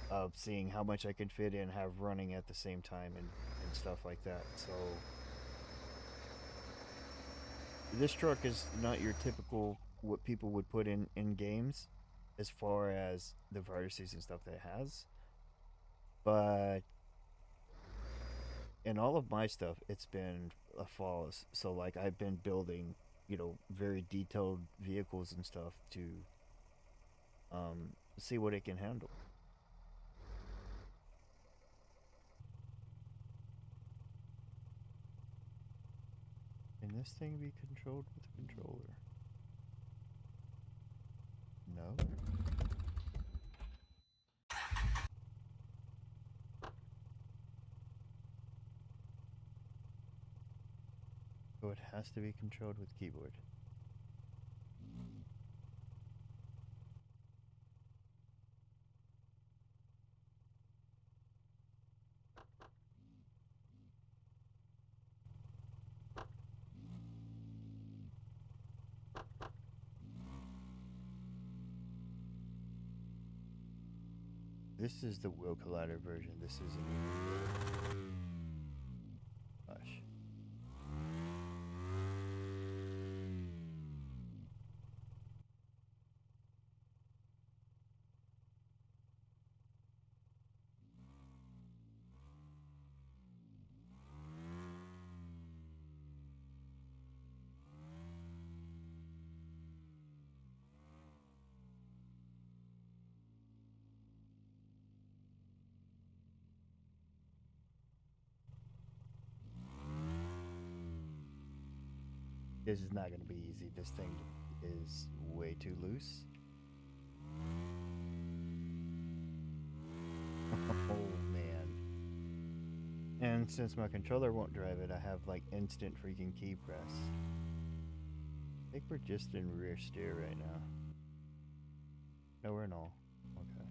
of seeing how much I can fit in, have running at the same time, and stuff like that. So this truck is not your typical what people would put in games as far as the vertices and stuff that it has, but in all of my stuff it's been a flawless. So like I've been building, you know, very detailed vehicles and stuff to see what it can handle. Can this thing be controlled with a controller? No. So it has to be controlled with keyboard. This is the wheel collider version. This isn't even. Gosh. This is not going to be easy. This thing is way too loose. Oh man. And since my controller won't drive it, I have like instant freaking key press. I think we're just in rear steer right now. No, we're in all. Okay.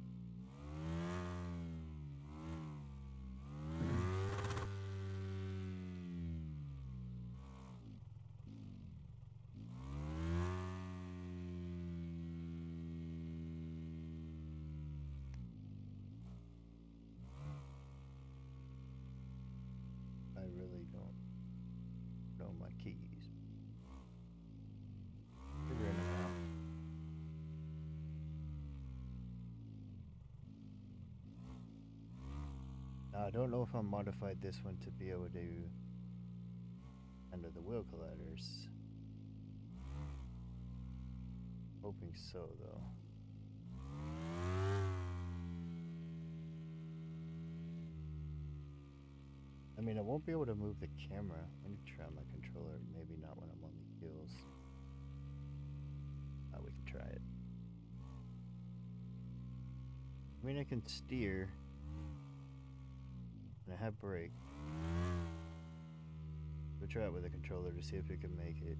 I really don't know my keys. Figuring them out. Now, I don't know if I modified this one to be able to under the wheel colliders. Hoping so, though. I mean, I won't be able to move the camera. Let me try my controller. Maybe not when I'm on the heels. We can try it. I mean, I can steer. And I have brake. We'll try it with a controller to see if we can make it.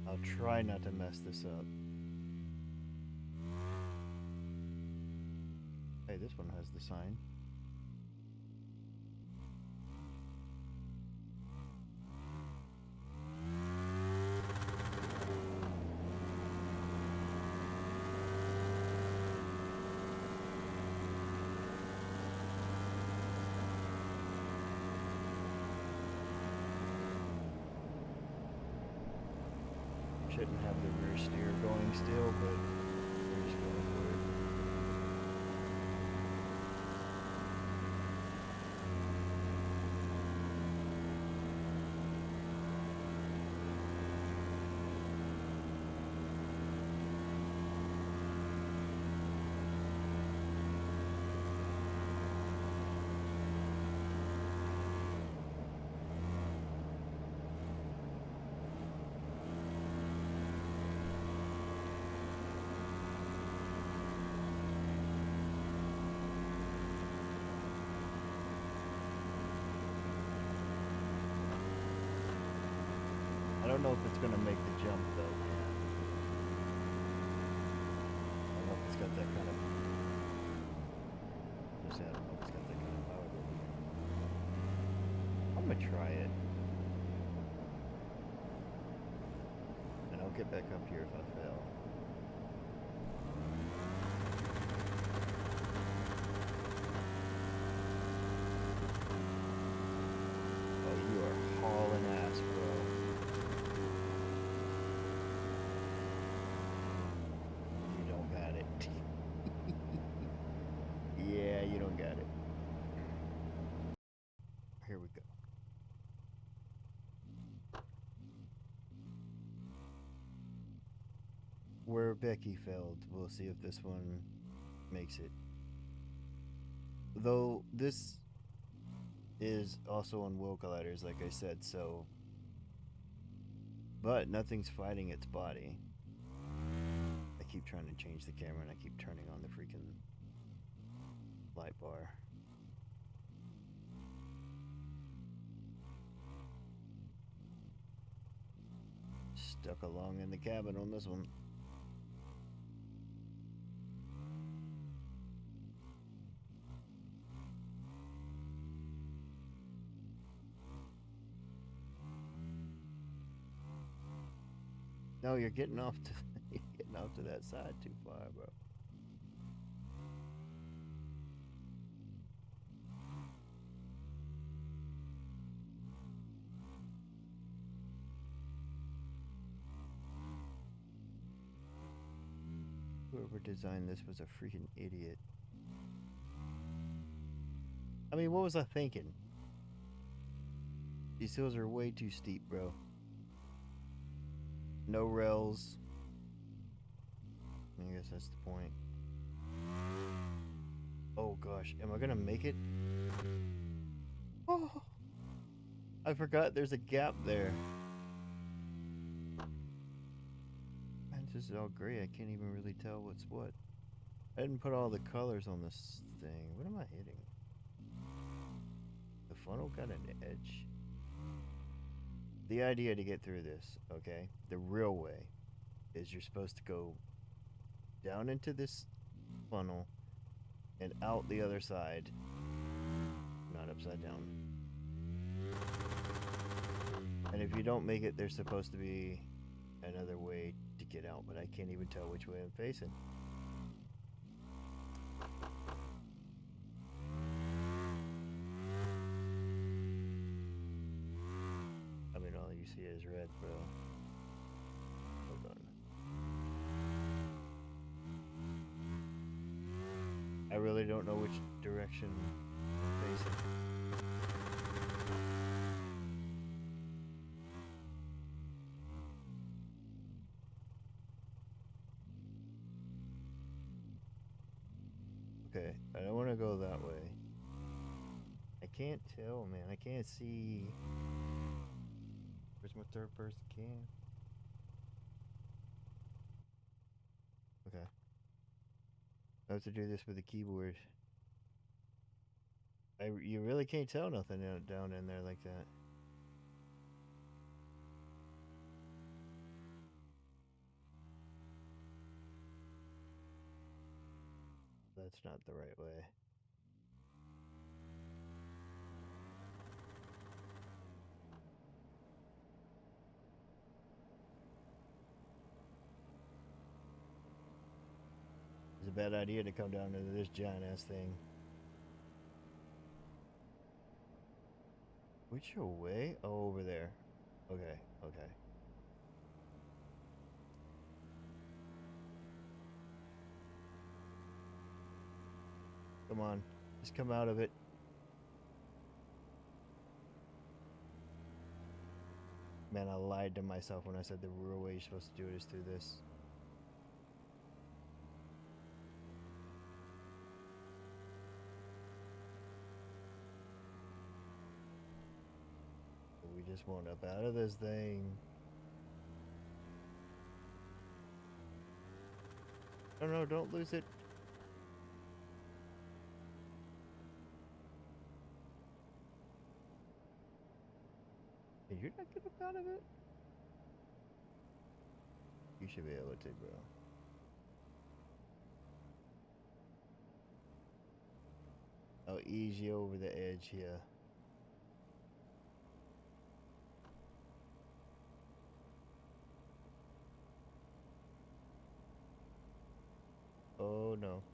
I'll try not to mess this up. Hey, this one has the sign. Shouldn't have the rear steer going still, but we're just going for it. don't know if it's gonna make the jump though. I don't know if it's got that kind of. I don't know if it's got that kind of power. I'm gonna try it, and I'll get back up here if I fail. Oh, you are hauling ass, bro. You don't got it. Yeah, you don't got it. Here we go. Where Becky failed, we'll see if this one makes it. Though this is also on wheel colliders, like I said, so. But nothing's fighting its body. I keep trying to change the camera and I keep turning on the freaking light bar. Stuck along in the cabin on this one. No, you're getting off to that side too far, bro. Whoever designed this was a freaking idiot. I mean, what was I thinking? These hills are way too steep, bro. No rails. I guess that's the point. Oh gosh, am I gonna make it? Oh, I forgot there's a gap there. Man, this is all gray. I can't even really tell what's what. I didn't put all the colors on this thing. What am I hitting? The funnel got an edge. The idea to get through this, okay, the real way, is you're supposed to go down into this funnel and out the other side, not upside down. And if you don't make it, there's supposed to be another way to get out, but I can't even tell which way I'm facing. I mean, all you see is red, bro. Hold on. I really don't know which direction I'm facing. Okay, I don't want to go that way. I can't tell, man. I can't see. Where's my third person cam? Okay. I have to do this with the keyboard. You really can't tell nothing down in there like that. That's not the right way. It's a bad idea to come down into this giant ass thing. Which way? Oh, over there. Okay, okay. Come on. Just come out of it. Man, I lied to myself when I said the real way you're supposed to do it is through this. We just want up out of this thing. No, don't lose it. Can you not get up out of it? You should be able to, bro. I'll ease you over the edge here. Oh no.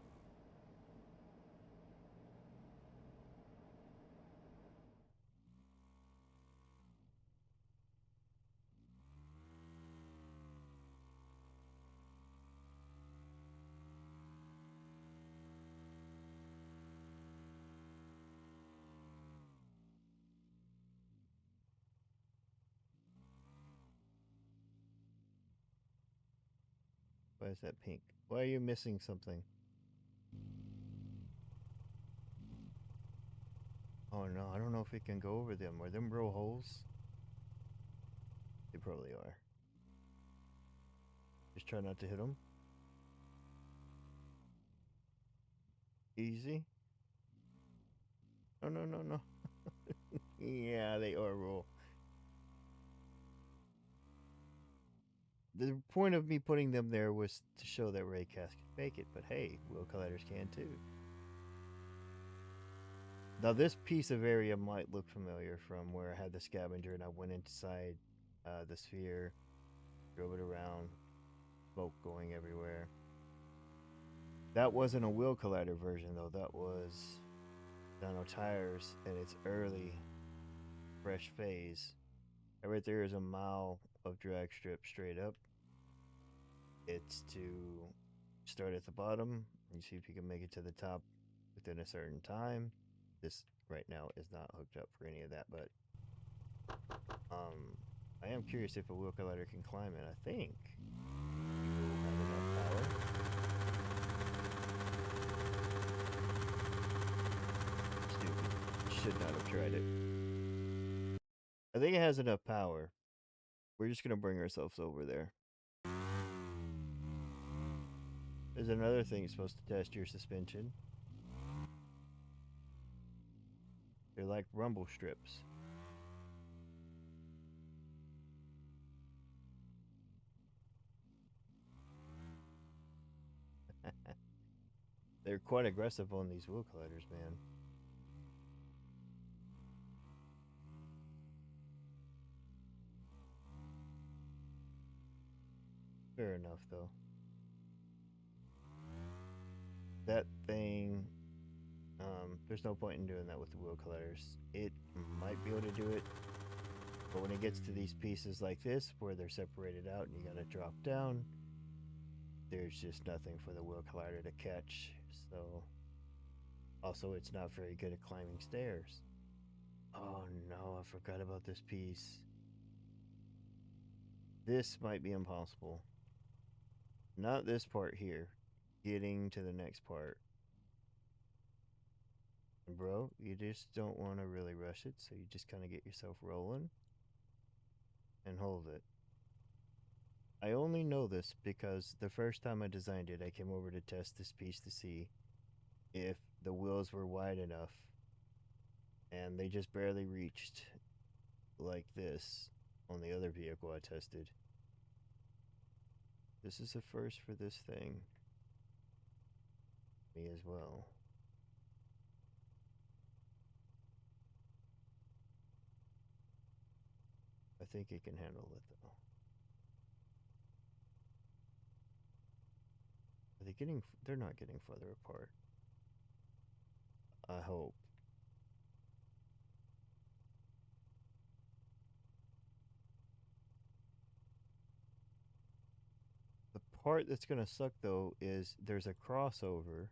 Why is that pink? Why are you missing something? Oh no, I don't know if we can go over them. Are them real holes? They probably are. Just try not to hit them. Easy. No, no, no, no. Yeah, they are real. The point of me putting them there was to show that raycast can make it, but hey, wheel colliders can too. Now this piece of area might look familiar from where I had the scavenger and I went inside the sphere, drove it around, smoke going everywhere. That wasn't a wheel collider version though. That was Dyno Tires in its early fresh phase. And right there is a mile of drag strip straight up. It's to start at the bottom and see if you can make it to the top within a certain time. This right now is not hooked up for any of that, but I am curious if a wheel collider can climb it. I think you will have enough power. Stupid. Should not have tried it. I think it has enough power. We're just gonna bring ourselves over there. There's another thing supposed to test your suspension. They're like rumble strips. They're quite aggressive on these wheel colliders, man. Fair enough, though. That thing, there's no point in doing that with the wheel colliders. It might be able to do it, but when it gets to these pieces like this, where they're separated out and you gotta drop down, there's just nothing for the wheel collider to catch. So, also, it's not very good at climbing stairs. Oh no, I forgot about this piece. This might be impossible. Not this part here. Getting to the next part. Bro, you just don't want to really rush it, so you just kind of get yourself rolling and hold it. I only know this because the first time I designed it, I came over to test this piece to see if the wheels were wide enough, and they just barely reached like this on the other vehicle I tested. This is a first for this thing. Me as well. I think it can handle it though. Are they getting? They're not getting further apart. I hope. The part that's gonna suck though is there's a crossover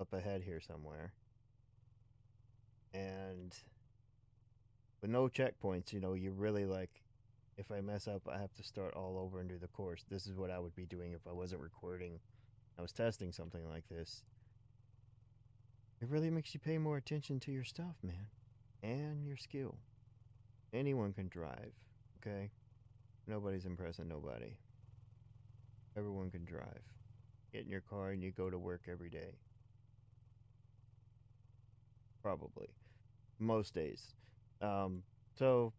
up ahead here somewhere, and with no checkpoints, you really like. If I mess up, I have to start all over and do the course. This is what I would be doing if I wasn't recording. I was testing something like this. It really makes you pay more attention to your stuff, man, and your skill. Anyone can drive, okay? Nobody's impressing nobody. Everyone can drive. Get in your car and you go to work every day. Probably. Most days. So,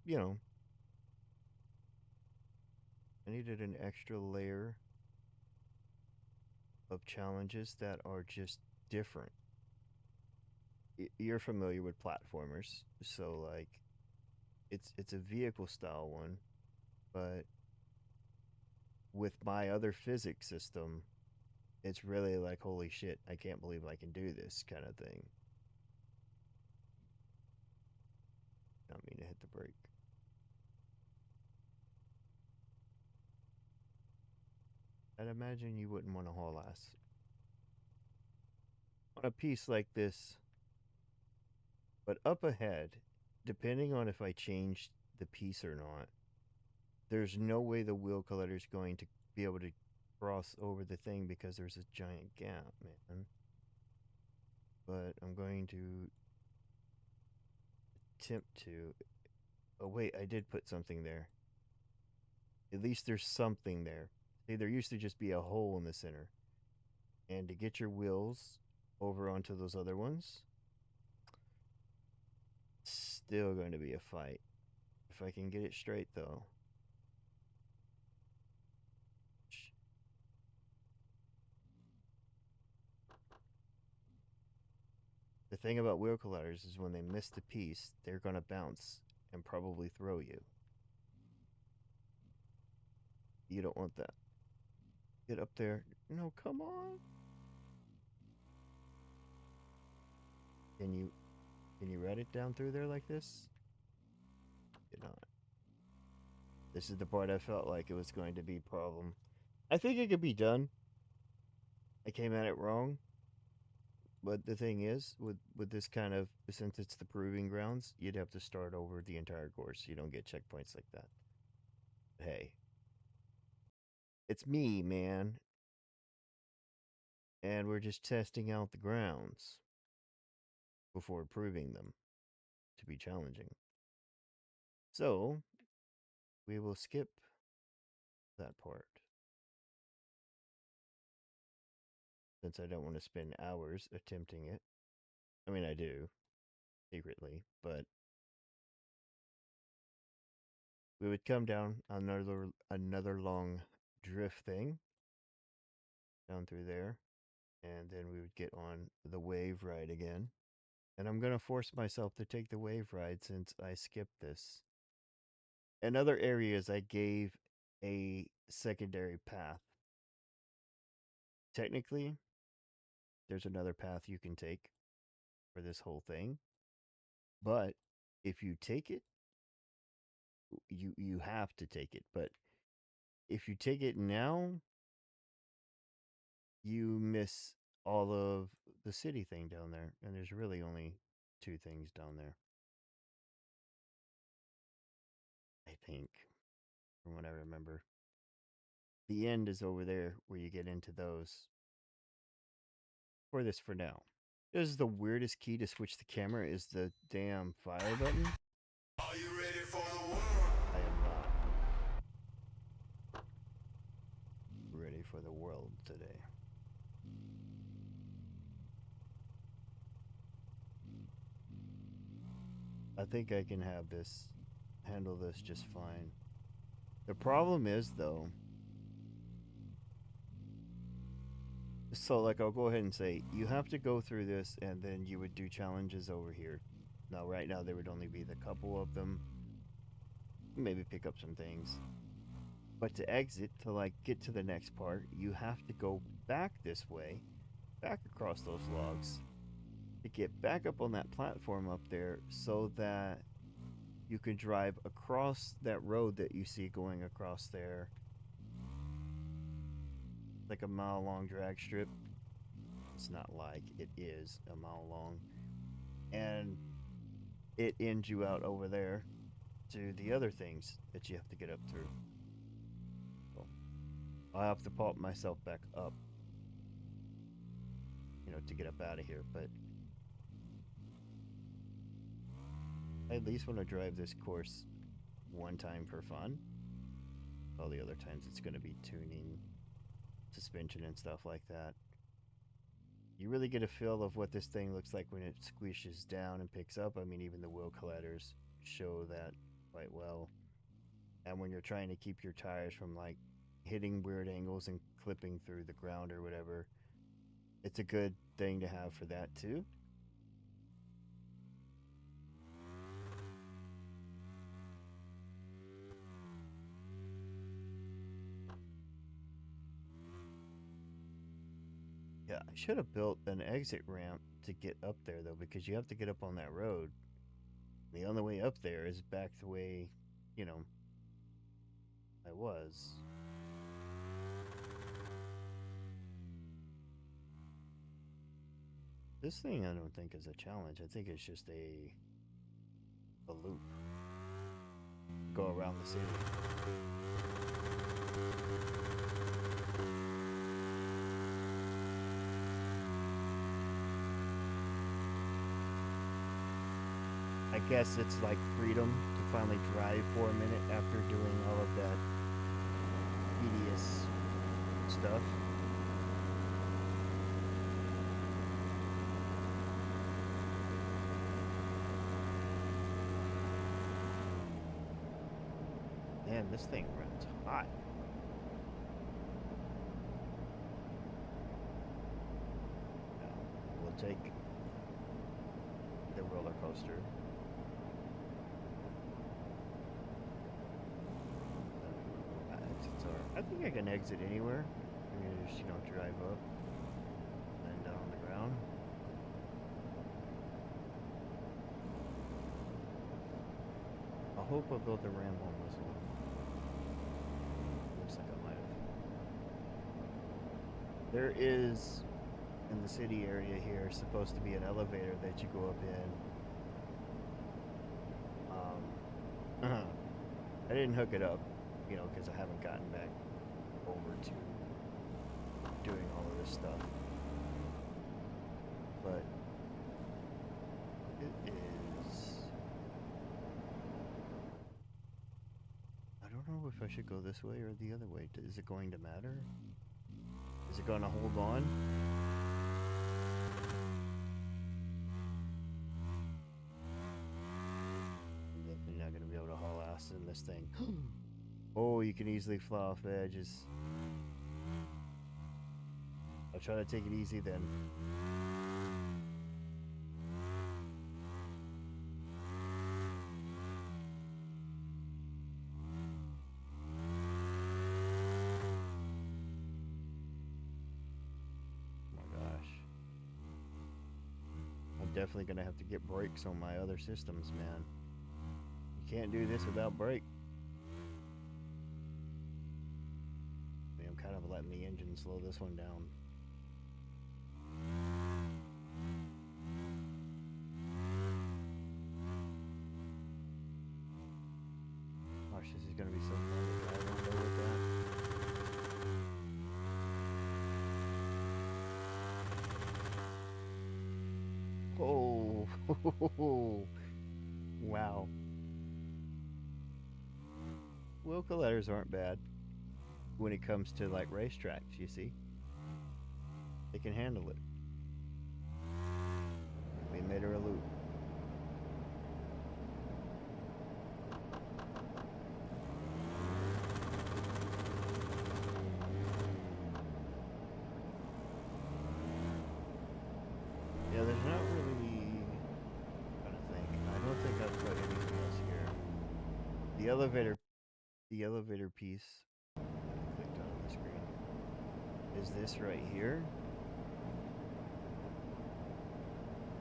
I needed an extra layer of challenges that are just different. You're familiar with platformers, so like it's a vehicle style one, but with my other physics system, it's really like holy shit, I can't believe I can do this kind of thing. Not mean to hit the brake. I'd imagine you wouldn't want to haul ass on a piece like this, but up ahead, depending on if I change the piece or not, there's no way the wheel collector's going to be able to cross over the thing because there's a giant gap, man. But I'm going to attempt to. Oh, wait, I did put something there. At least there's something there. See, there used to just be a hole in the center. And to get your wheels over onto those other ones, still going to be a fight. If I can get it straight, though. The thing about wheel colliders is when they miss the piece, they're going to bounce and probably throw you. You don't want that. Get up there. No, come on. Can you ride it down through there like this? You're not. This is the part I felt like it was going to be a problem. I think it could be done. I came at it wrong. But the thing is, with this kind of, since it's the proving grounds, you'd have to start over the entire course. You don't get checkpoints like that. Hey, it's me, man. And we're just testing out the grounds before proving them to be challenging. So, we will skip that part. Since I don't want to spend hours attempting it. I mean, I do, secretly, but we would come down another long drift thing down through there, and then we would get on the wave ride again. And I'm going to force myself to take the wave ride since I skipped this. In other areas, I gave a secondary path. Technically, there's another path you can take for this whole thing. But if you take it, you have to take it. But if you take it now, you miss all of the city thing down there. And there's really only two things down there. I think, from what I remember. The end is over there where you get into those. For this for now. This is the weirdest key to switch the camera is the damn fire button. Are you ready for the world? I am not ready for the world today. I think I can handle this just fine. The problem is, though, so like I'll go ahead and say, you have to go through this and then you would do challenges over here. Now, right now, there would only be the couple of them. Maybe pick up some things. But to exit, to like get to the next part, you have to go back this way, back across those logs, to get back up on that platform up there so that you can drive across that road that you see going across there. Like a mile long drag strip. It's not like, it is a mile long. And it ends you out over there to the other things that you have to get up through. So I'll have to pop myself back up, to get up out of here, but I at least want to drive this course one time for fun. All the other times it's going to be tuning, suspension, and stuff like that. You really get a feel of what this thing looks like when it squishes down and picks up. I mean, even the wheel colliders show that quite well. And when you're trying to keep your tires from like hitting weird angles and clipping through the ground or whatever, it's a good thing to have for that too. Yeah, I should have built an exit ramp to get up there though, because you have to get up on that road. The only way up there is back the way, you know, I was. This thing I don't think is a challenge. I think it's just a loop. Go around the city. I guess it's like freedom to finally drive for a minute after doing all of that tedious stuff. Man, this thing runs hot. We'll take the roller coaster. I think I can exit anywhere. I mean, just, drive up and down on the ground. I hope I built a ramp on this one. Looks like I might have. There is, in the city area here, supposed to be an elevator that you go up in. I didn't hook it up, because I haven't gotten back over to doing all of this stuff. But it is... I don't know if I should go this way or the other way. Is it going to matter? Is it going to hold on? I'm definitely not going to be able to haul ass in this thing. Oh, you can easily fly off the edges. I'll try to take it easy then. Oh my gosh. I'm definitely gonna have to get brakes on my other systems, man. You can't do this without brakes. I mean, I'm kind of letting the engine slow this one down. Gosh, this is gonna be so fun to drive on there with that. Oh, wow. Wheel colliders aren't bad when it comes to like racetracks, you see. They can handle it. We made her a loop. Yeah, there's not really... I'm trying to think. I don't think I've put anything else here. The elevator piece I clicked on the screen is this right here.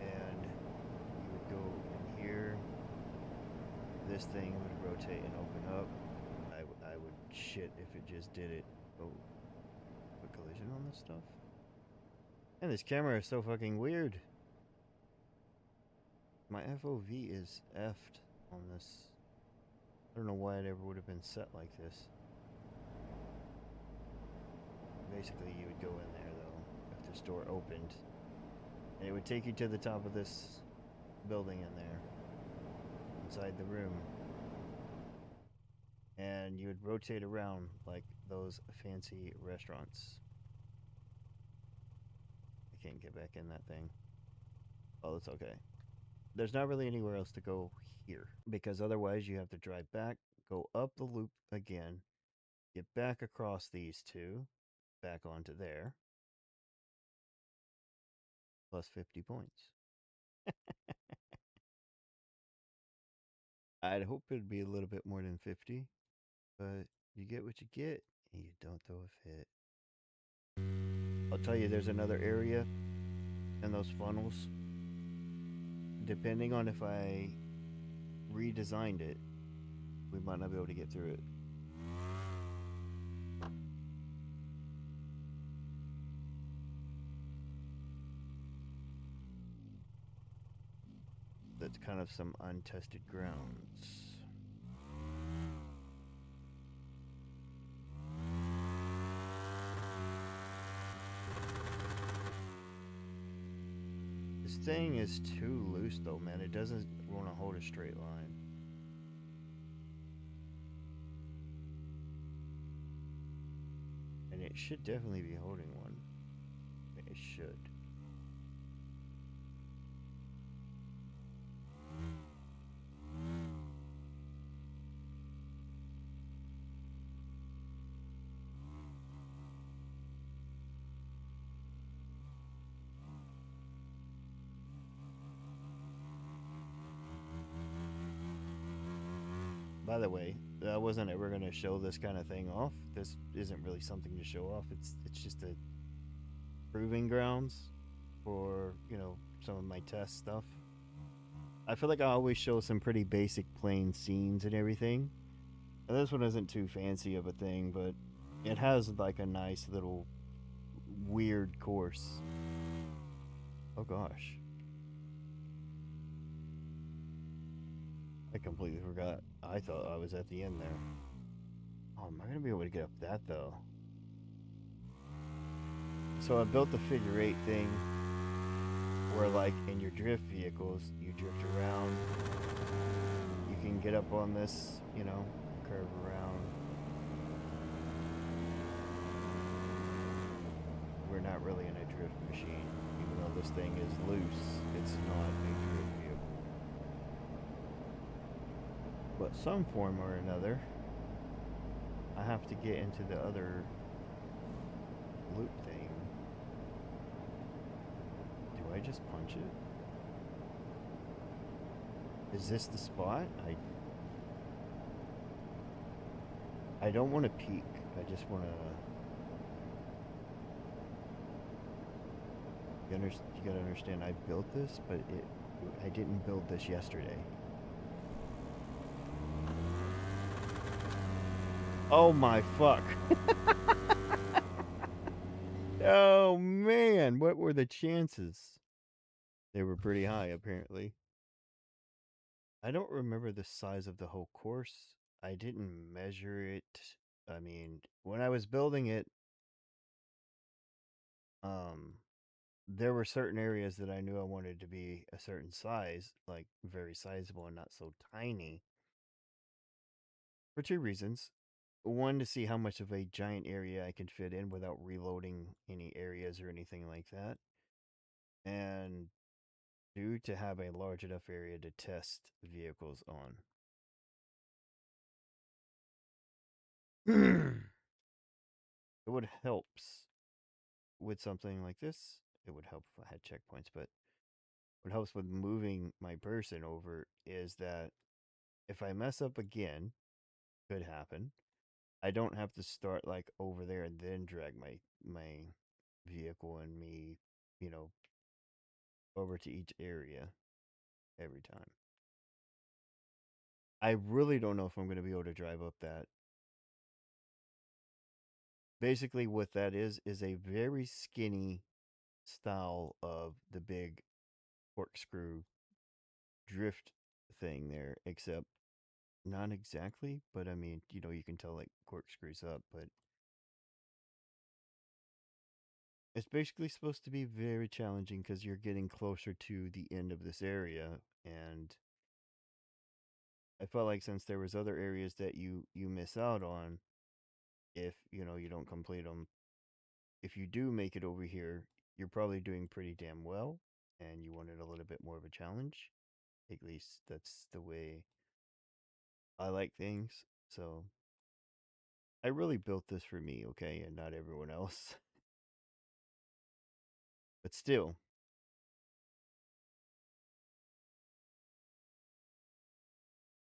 And you would go in here. This thing would rotate and open up. I would shit if it just did it. Oh, a collision on this stuff? And this camera is so fucking weird. My FOV is effed on this. I don't know why it ever would have been set like this. Basically, you would go in there, though, if this door opened. And it would take you to the top of this building in there. Inside the room. And you would rotate around like those fancy restaurants. I can't get back in that thing. Oh, that's okay. There's not really anywhere else to go here, because otherwise you have to drive back, go up the loop again, get back across these two, back onto there, plus 50 points. I'd hope it'd be a little bit more than 50, but you get what you get, and you don't throw a fit. I'll tell you, there's another area in those funnels. Depending on if I redesigned it, we might not be able to get through it. That's kind of some untested grounds. This thing is too loose though, man. It doesn't want to hold a straight line. And it should definitely be holding one. It should. By the way, I wasn't ever going to show this kind of thing off. This isn't really something to show off. It's just a proving grounds for, some of my test stuff. I feel like I always show some pretty basic plain scenes and everything. And this one isn't too fancy of a thing, but it has like a nice little weird course. Oh gosh. I completely forgot. I thought I was at the end there. Oh, am I going to be able to get up that though? So I built the figure eight thing where, like, in your drift vehicles, you drift around. You can get up on this, curve around. We're not really in a drift machine. Even though this thing is loose, it's not a drift vehicle. But some form or another, I have to get into the other loop thing. Do I just punch it? Is this the spot? I don't want to peek. I just want to... You gotta understand, I built this, but I didn't build this yesterday. Oh my fuck. Oh man, what were the chances? They were pretty high, apparently. I don't remember the size of the whole course. I didn't measure it. I mean, when I was building it, there were certain areas that I knew I wanted to be a certain size, like very sizable and not so tiny, for two reasons. One, to see how much of a giant area I could fit in without reloading any areas or anything like that. And two, to have a large enough area to test vehicles on. It would helps with something like this. It would help if I had checkpoints, but what helps with moving my person over is that if I mess up again, could happen. I don't have to start like over there and then drag my vehicle and me, you know, over to each area every time. I really don't know if I'm going to be able to drive up that. Basically, what that is a very skinny style of the big corkscrew drift thing there, except not exactly, but I mean, you can tell like corkscrews up, but it's basically supposed to be very challenging because you're getting closer to the end of this area, and I felt like since there was other areas that you miss out on if you don't complete them, if you do make it over here, you're probably doing pretty damn well, and you wanted a little bit more of a challenge. At least that's the way I like things. So I really built this for me, okay, and not everyone else. But still,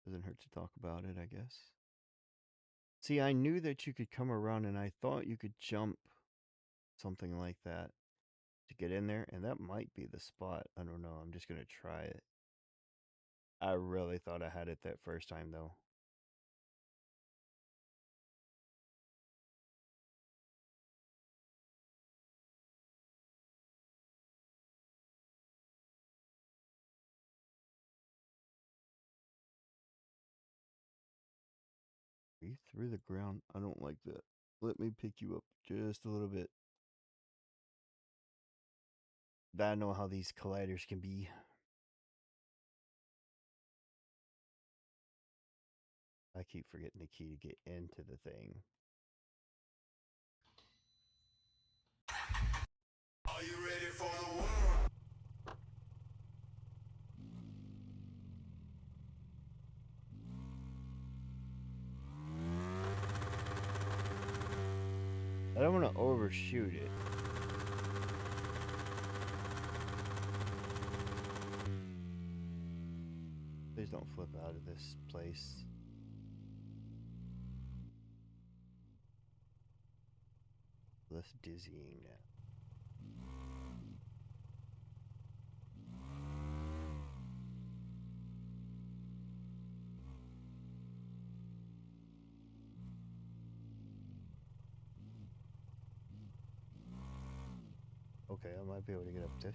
doesn't hurt to talk about it, I guess. See, I knew that you could come around and I thought you could jump something like that to get in there, and that might be the spot. I don't know. I'm just going to try it. I really thought I had it that first time, though. Breathe through the ground. I don't like that. Let me pick you up just a little bit. I know how these colliders can be. I keep forgetting the key to get into the thing. Are you ready for the war? I don't want to overshoot it. Please don't flip out of this place. Less dizzying now. Okay, I might be able to get up this.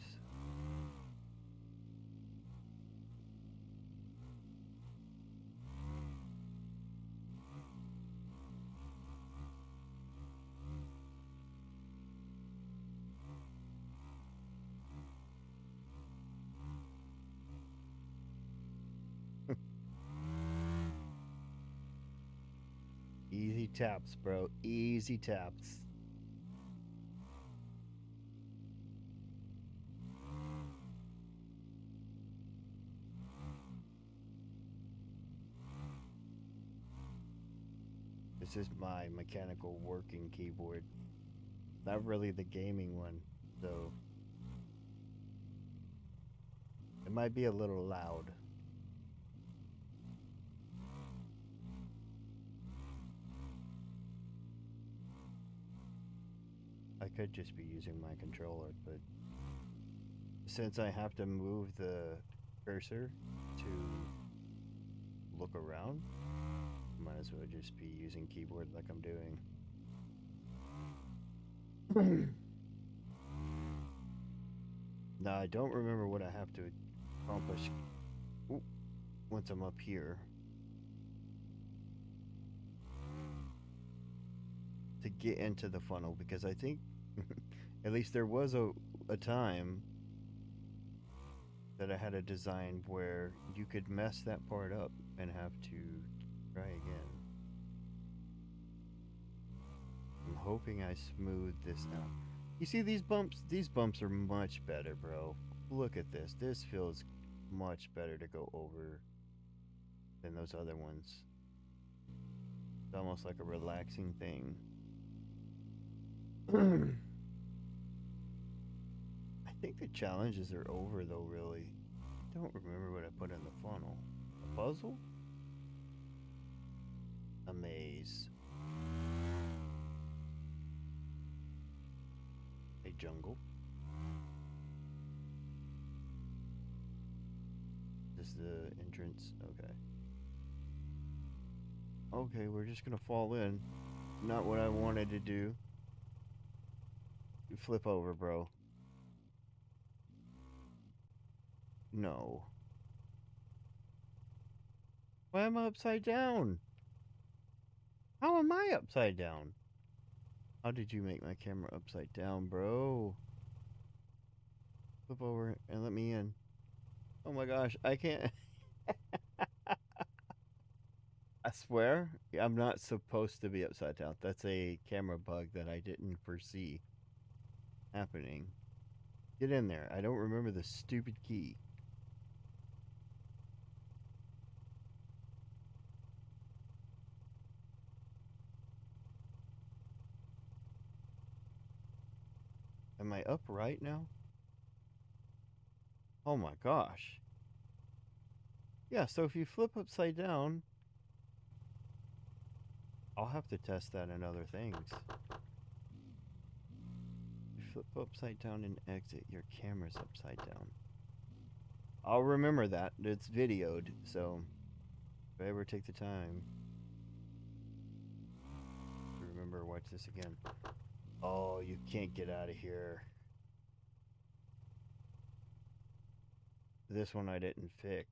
Easy taps, bro. Easy taps. This is my mechanical working keyboard. Not really the gaming one, so it might be a little loud. I could just be using my controller, but since I have to move the cursor to look around, might as well just be using keyboard like I'm doing. Now, I don't remember what I have to accomplish once I'm up here to get into the funnel, because I think at least there was a time that I had a design where you could mess that part up and have to try again. I'm hoping I smooth this out. You see these bumps? These bumps are much better, bro. Look at this. This feels much better to go over than those other ones. It's almost like a relaxing thing. I think the challenges are over though, really. I don't remember what I put in the funnel. A puzzle? A maze. A jungle. This is the entrance. Okay. Okay, we're just gonna fall in. Not what I wanted to do. You flip over, bro. No. Why am I upside down? How am I upside down? How did you make my camera upside down, bro? Flip over and let me in. Oh my gosh, I can't. I swear, I'm not supposed to be upside down. That's a camera bug that I didn't foresee happening. Get in there. I don't remember the stupid key. Am I upright now? Oh my gosh. Yeah, so if you flip upside down, I'll have to test that in other things. You flip upside down and exit, your camera's upside down. I'll remember that. It's videoed, so if I ever take the time to remember, watch this again. Oh, you can't get out of here. This one I didn't fix.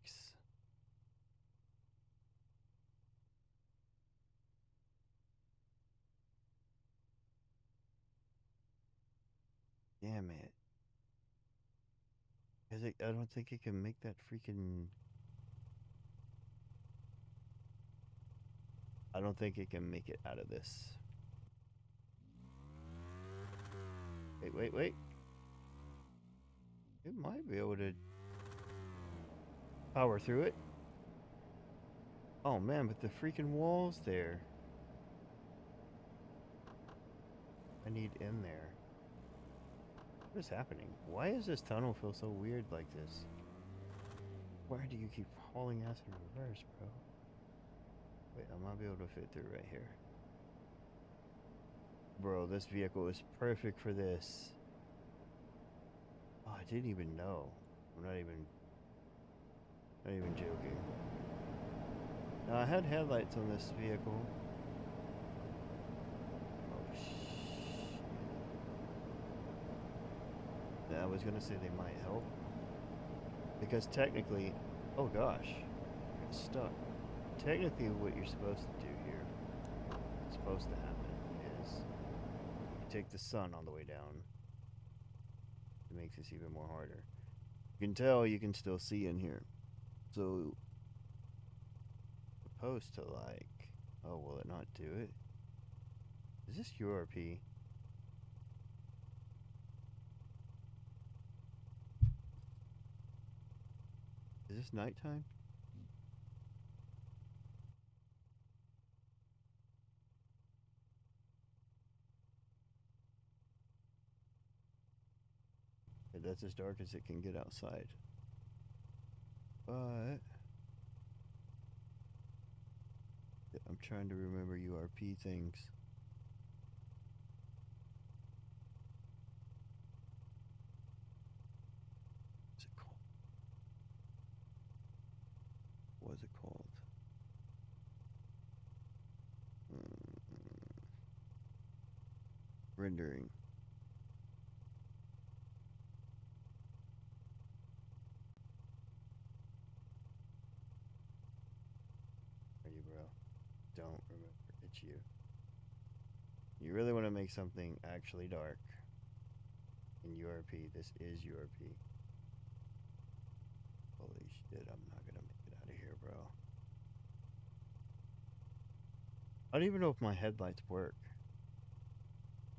Damn it. I don't think it can make that freaking... I don't think it can make it out of this. Wait, wait, wait. It might be able to power through it. Oh man, but the freaking wall's there. I need in there. What is happening? Why does this tunnel feel so weird like this? Why do you keep hauling ass in reverse, bro? Wait, I might be able to fit through right here. Bro, this vehicle is perfect for this. Oh, I didn't even know. I'm not even joking. Now, I had headlights on this vehicle. Oh, shit. I was gonna say they might help. Because technically, oh gosh, it's stuck. Technically, what you're supposed to do here, what's supposed to happen, is you take the sun on the way down. It makes this even more harder. You can tell you can still see in here. So, supposed to like, oh, will it not do it? Is this URP? Is this nighttime? That's as dark as it can get outside. But I'm trying to remember URP things. What's it called? What was it called? Mm, rendering. Are you, bro? Don't remember. It's you. You really want to make something actually dark in URP. This is URP. Holy shit, I'm not gonna make it out of here, bro. I don't even know if my headlights work.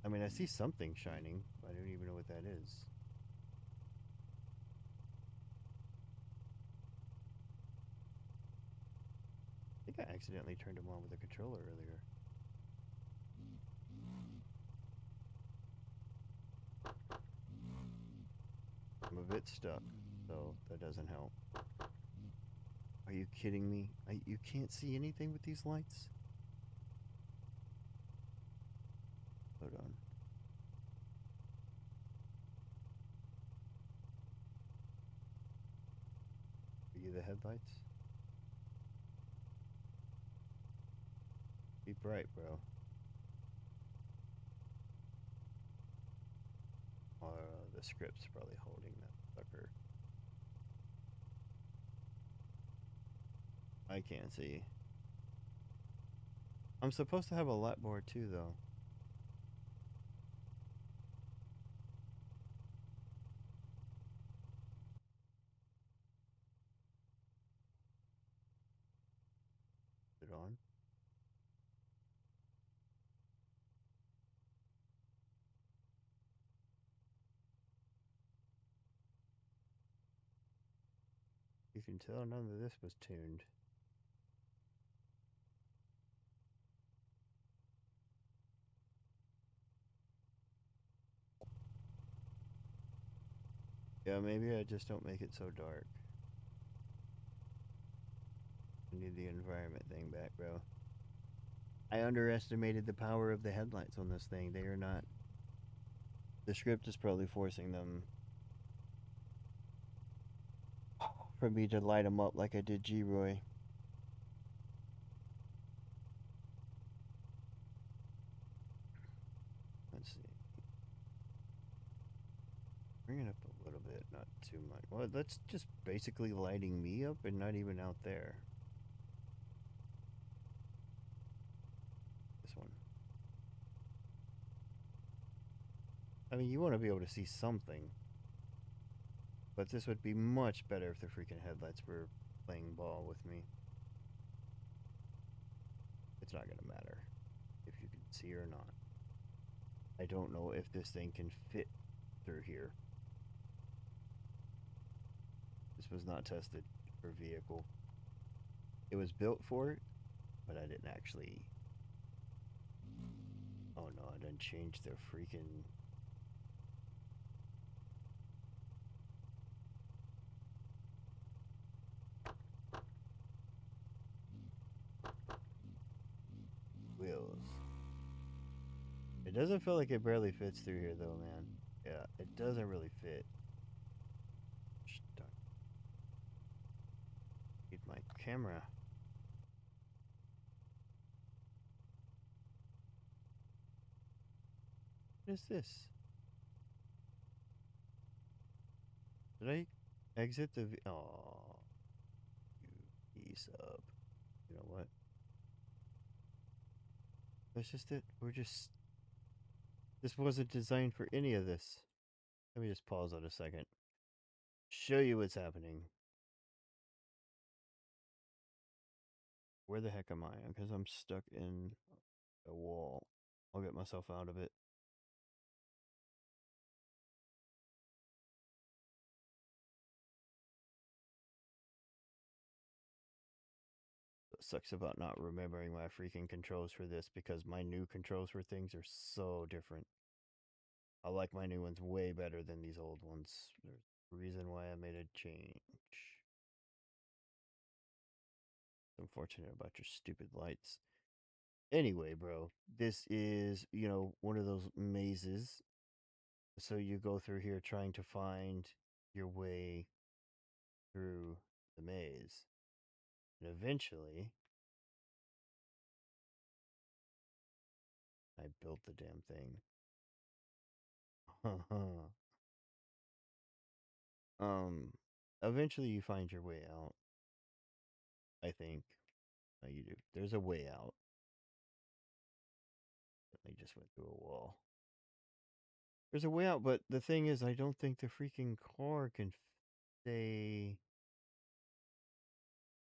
I mean, I see something shining, but I don't even know what that is. I think I accidentally turned them on with the controller earlier. I'm a bit stuck, so that doesn't help. Are you kidding me? You can't see anything with these lights? Hold on. Are you the headlights? Be bright, bro. The script's probably holding that sucker. I can't see. I'm supposed to have a light board too, though. Is it on? You can tell none of this was tuned. Yeah, maybe I just don't make it so dark. I need the environment thing back, bro. I underestimated the power of the headlights on this thing. They are not. The script is probably forcing them for me to light them up like I did G-Roy. Let's see. Bring it up a little bit, not too much. Well, that's just basically lighting me up and not even out there. This one. I mean, you want to be able to see something, but this would be much better if the freaking headlights were playing ball with me. It's not going to matter if you can see or not. I don't know if this thing can fit through here. This was not tested for vehicle. It was built for it, but I didn't actually. Oh no, I didn't change the freaking. Wheels. It doesn't feel like it barely fits through here though, man. Yeah, it doesn't really fit. Stuck. Need my camera. What is this? Did I exit the? Oh, you piece of. You know what? That's just it. We're just. This wasn't designed for any of this. Let me just pause on a second. Show you what's happening. Where the heck am I? Because I'm stuck in a wall. I'll get myself out of it. What sucks about not remembering my freaking controls for this because my new controls for things are so different. I like my new ones way better than these old ones. There's a reason why I made a change. It's unfortunate about your stupid lights. Anyway, bro, this is, one of those mazes. So you go through here trying to find your way through the maze. And eventually, I built the damn thing. um, eventually you find your way out. I think. No, you do. There's a way out. They just went through a wall. There's a way out, but the thing is, I don't think the freaking car can stay.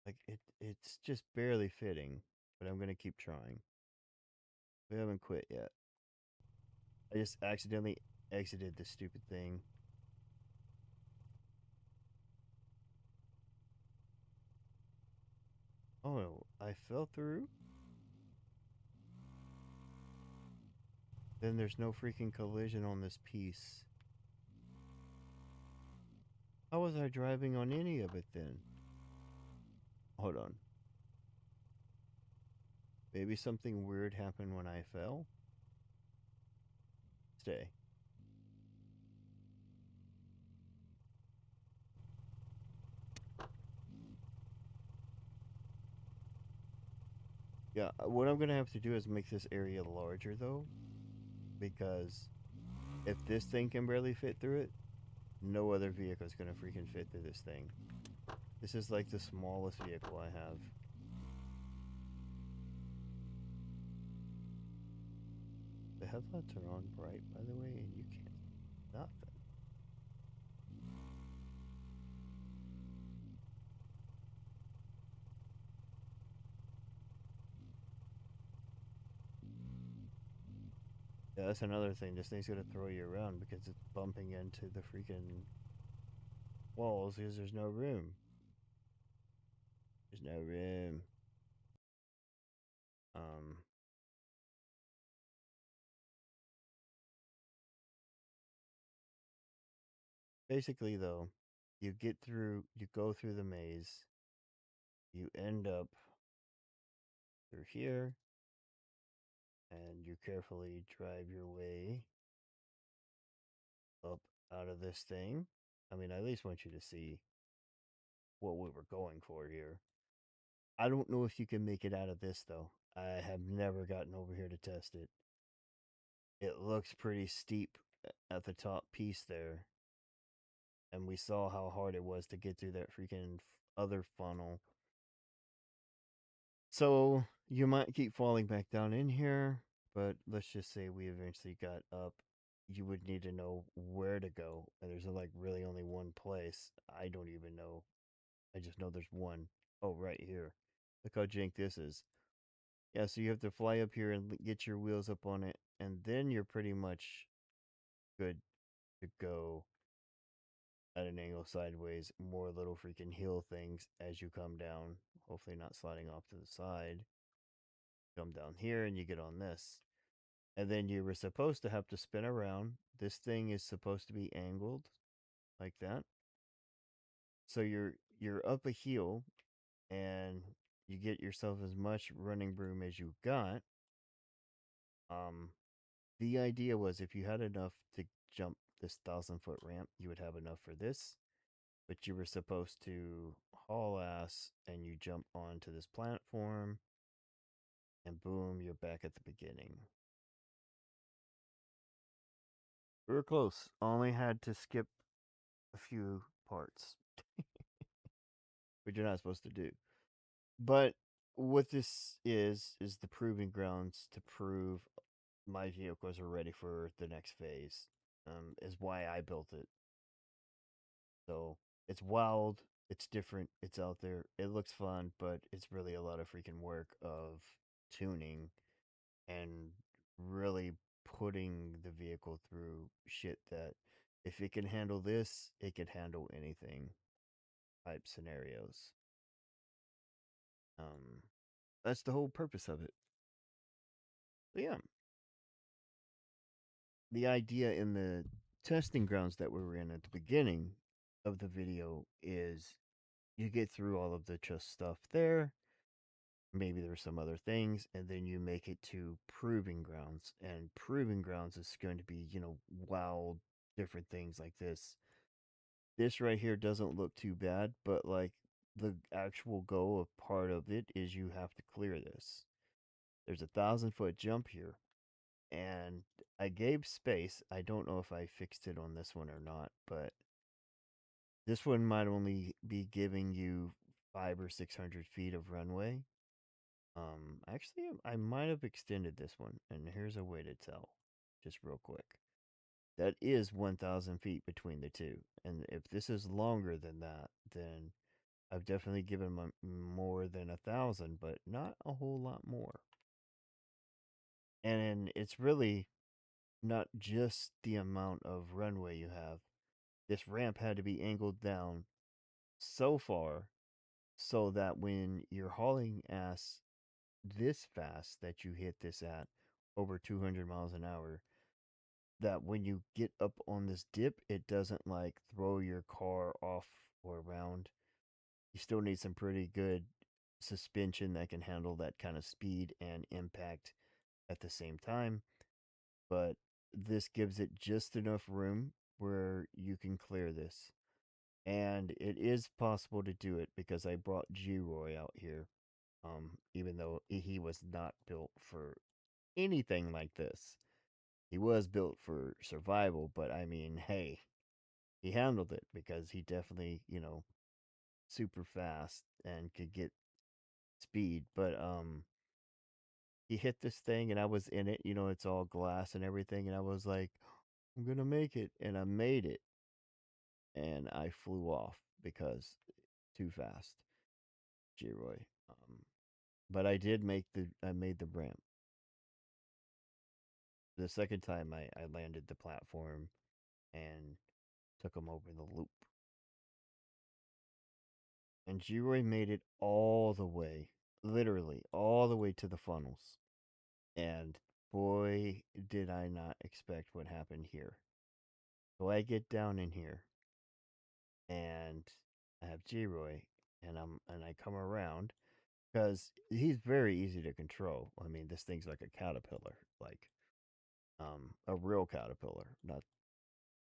Like it's just barely fitting. But I'm gonna keep trying. We haven't quit yet. I just accidentally exited the stupid thing. Oh, I fell through? Then there's no freaking collision on this piece. How was I driving on any of it then? Hold on. Maybe something weird happened when I fell? Stay. Yeah, what I'm gonna have to do is make this area larger though, because if this thing can barely fit through it, no other vehicle is gonna freaking fit through this thing. This is like the smallest vehicle I have. The headlights are on bright, by the way, and you can't see nothing. Yeah, that's another thing. This thing's gonna throw you around because it's bumping into the freaking walls because there's no room. There's no room. Um, basically, though, you go through the maze, you end up through here, and you carefully drive your way up out of this thing. I mean, I at least want you to see what we were going for here. I don't know if you can make it out of this, though. I have never gotten over here to test it. It looks pretty steep at the top piece there. And we saw how hard it was to get through that freaking other funnel. So you might keep falling back down in here, but let's just say we eventually got up. You would need to know where to go. And there's like really only one place. I don't even know. I just know there's one. Oh, right here. Look how jank this is. Yeah, so you have to fly up here and get your wheels up on it, and then you're pretty much good to go at an angle sideways. More little freaking hill things as you come down. Hopefully, not sliding off to the side. Come down here, and you get on this. And then you were supposed to have to spin around. This thing is supposed to be angled like that. So you're up a hill, and you get yourself as much running room as you got. Um, The idea was if you had enough to jump this 1,000 foot ramp, you would have enough for this. But you were supposed to haul ass and you jump onto this platform, and boom, you're back at the beginning. We were close. Only had to skip a few parts, which you're not supposed to do. But what this is the proving grounds to prove my vehicles are ready for the next phase. Is why I built it. So it's wild, it's different, it's out there, it looks fun, but it's really a lot of freaking work of tuning and really putting the vehicle through shit that if it can handle this, it could handle anything type scenarios. Um, that's the whole purpose of it. But yeah, the idea in the testing grounds that we were in at the beginning of the video is you get through all of the just stuff there. Maybe there's some other things, and then you make it to proving grounds. And proving grounds is going to be, wild, different things like this. This right here doesn't look too bad, but like the actual goal of part of it is you have to clear this. There's 1,000 foot jump here, and I gave space. I don't know if I fixed it on this one or not, but this one might only be giving you 500 or 600 feet of runway. Actually, I might have extended this one, and here's a way to tell, just real quick. That is 1,000 feet between the two, and if this is longer than that, then I've definitely given more than 1,000, but not a whole lot more. And it's really not just the amount of runway you have. This ramp had to be angled down so far so that when you're hauling ass this fast that you hit this at over 200 miles an hour, that when you get up on this dip, it doesn't like throw your car off or around. You still need some pretty good suspension that can handle that kind of speed and impact at the same time. But this gives it just enough room where you can clear this. And it is possible to do it because I brought G-Roy out here. Even though he was not built for anything like this. He was built for survival, but I mean, hey, he handled it because he definitely, super fast and could get speed. But he hit this thing and I was in it, it's all glass and everything, and I was like, I'm gonna make it, and I made it, and I flew off because too fast, G-Roy. But I made the ramp. The second time I landed the platform and took him over the loop. And G-Roy made it all the way, literally all the way to the funnels. And boy, did I not expect what happened here. So I get down in here, and I have G-Roy, and I come around because he's very easy to control. I mean, this thing's like a caterpillar, like a real caterpillar, not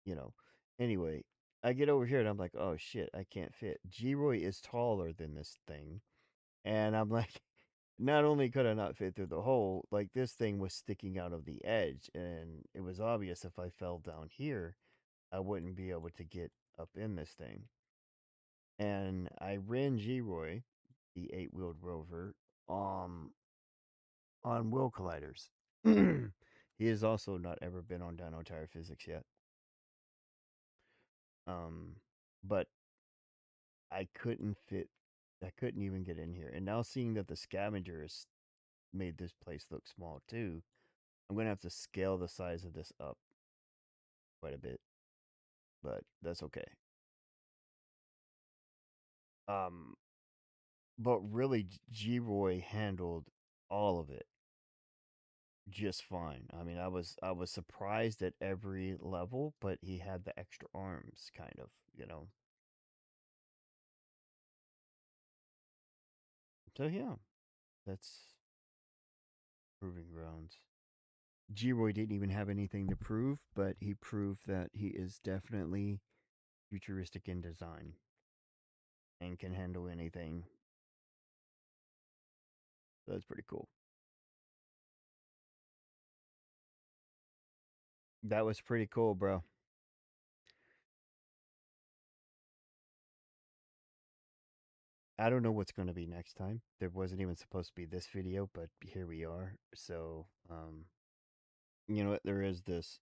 you know. Anyway, I get over here and I'm like, oh shit, I can't fit. G-Roy is taller than this thing, and I'm like, not only could I not fit through the hole, like this thing was sticking out of the edge, and it was obvious if I fell down here, I wouldn't be able to get up in this thing. And I ran G-Roy, the eight-wheeled rover, on wheel colliders. He has also not ever been on dyno tire physics yet. Um, but I couldn't fit. I couldn't even get in here. And now seeing that the scavenger has made this place look small too, I'm gonna have to scale the size of this up quite a bit. But that's okay. Um, but really, G-Roy handled all of it just fine. I mean, I was surprised at every level, but he had the extra arms, kind of, you know. So yeah, that's proving grounds. G-Roy didn't even have anything to prove, but he proved that he is definitely futuristic in design and can handle anything. So that's pretty cool. That was pretty cool, bro. I don't know what's going to be next time. There wasn't even supposed to be this video, but here we are. So, you know what? There is this,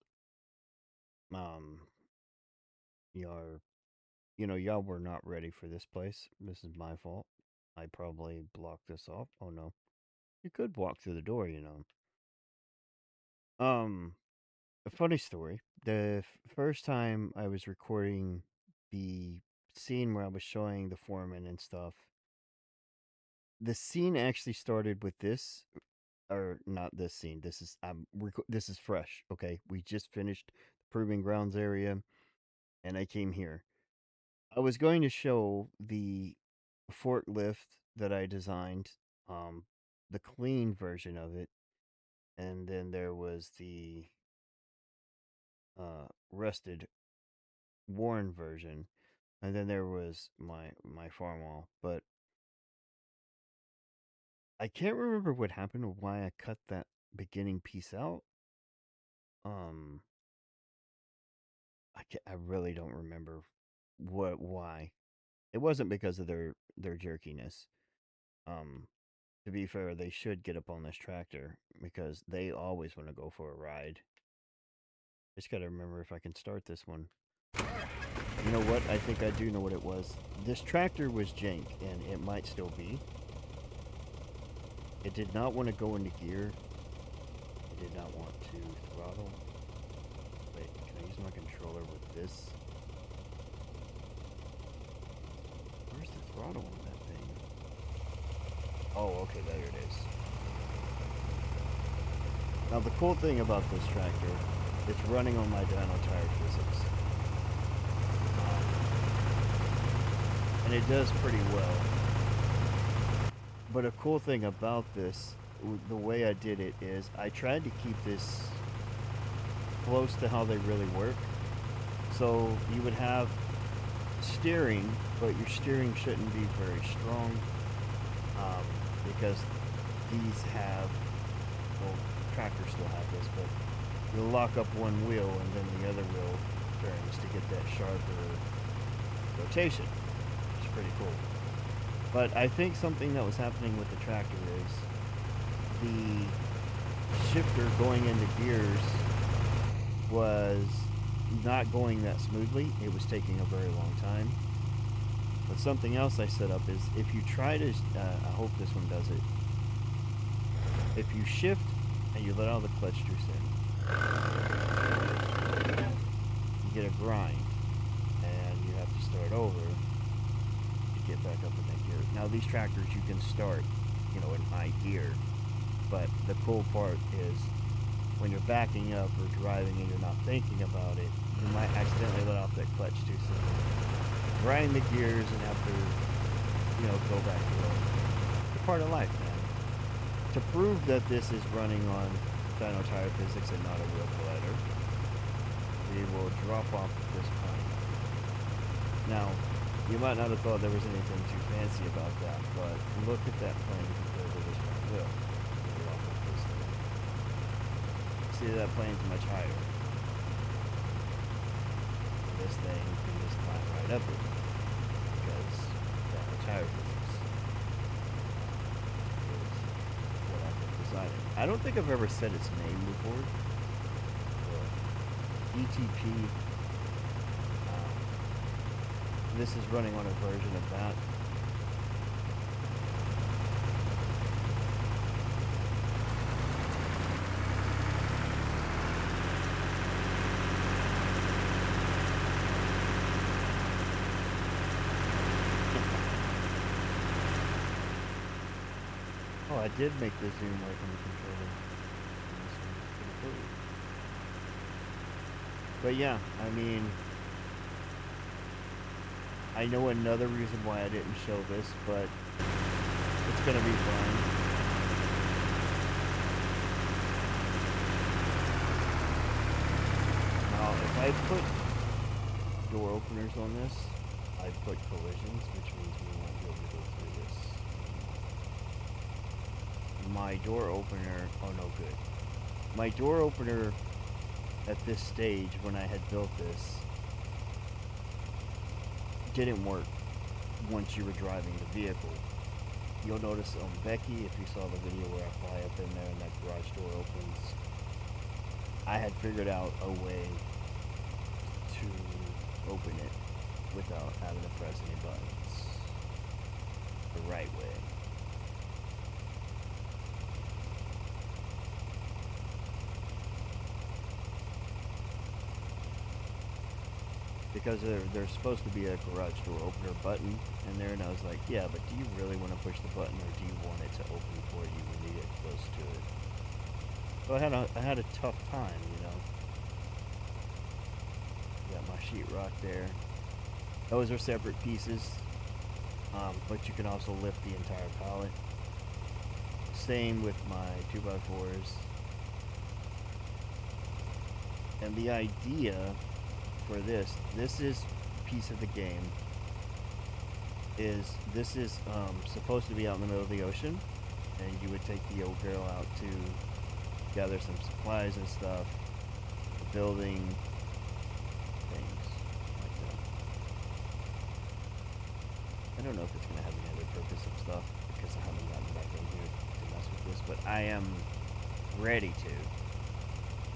um, y'all, y'all were not ready for this place. This is my fault. I probably blocked this off. Oh no, you could walk through the door, you know. A funny story. The first time I was recording the scene where I was showing the foreman and stuff, the scene actually started with this, or not this scene. This is this is fresh. Okay, we just finished the proving grounds area, and I came here. I was going to show the forklift that I designed, um, the clean version of it, and then there was the rusted, worn version, and then there was my farm wall. But I can't remember what happened or why I cut that beginning piece out. Um, I really don't remember why. It wasn't because of their jerkiness. Um, to be fair, they should get up on this tractor because they always want to go for a ride. Just gotta remember if I can start this one. You know what? I think I do know what it was. This tractor was jank, and it might still be. It did not want to go into gear. It did not want to throttle. Wait, can I use my controller with this? Where's the throttle on that thing? Oh, okay, there it is. Now the cool thing about this tractor, it's running on my dyno tire physics. And it does pretty well. But a cool thing about this, the way I did it is I tried to keep this close to how they really work. So you would have steering, but your steering shouldn't be very strong, because these have, well, tractors still have this, but you'll lock up one wheel and then the other wheel turns to get that sharper rotation, which is pretty cool. But I think something that was happening with the tractor is the shifter going into gears was not going that smoothly. It was taking a very long time. But something else I set up is if you try to, I hope this one does it. If you shift and you let out the clutch too soon, you get a grind and you have to start over to get back up in that gear. Now these tractors you can start, in high gear, but the cool part is when you're backing up or driving and you're not thinking about it, you might accidentally let off that clutch too soon. grind the gears and have to, go back to work. It's a part of life, man. To prove that this is running on dyno tire physics and not a real collider, we will drop off this plane. Now, you might not have thought there was anything too fancy about that, but look at that plane compared to this one will. See, that plane's much higher. This thing can just climb right up it because dyno tire physics is what I've been designing. I don't think I've ever said its name before. ETP. This is running on a version of that. Oh, I did make the zoom work on the controller. But yeah, I mean, I know another reason why I didn't show this, but it's gonna be fun. Now, if I put door openers on this, I put collisions, which means we won't be able to go through this. My door opener, oh no good. My door opener at this stage when I had built this didn't work once you were driving the vehicle. You'll notice on Becky, if you saw the video where I fly up in there and that garage door opens, I had figured out a way to open it without having to press any buttons. The right way. Because there's supposed to be a garage door opener button in there, and I was like, yeah, but do you really want to push the button, or do you want it to open for you when you get close to it? So I had a tough time, Got my sheetrock there. Those are separate pieces, but you can also lift the entire pallet. Same with my 2x4s. And the idea for this is piece of the game is this is supposed to be out in the middle of the ocean, and you would take the old girl out to gather some supplies and stuff, building things like that. I don't know if it's going to have any other purpose of stuff because I haven't gotten back in here to mess with this, but I am ready to.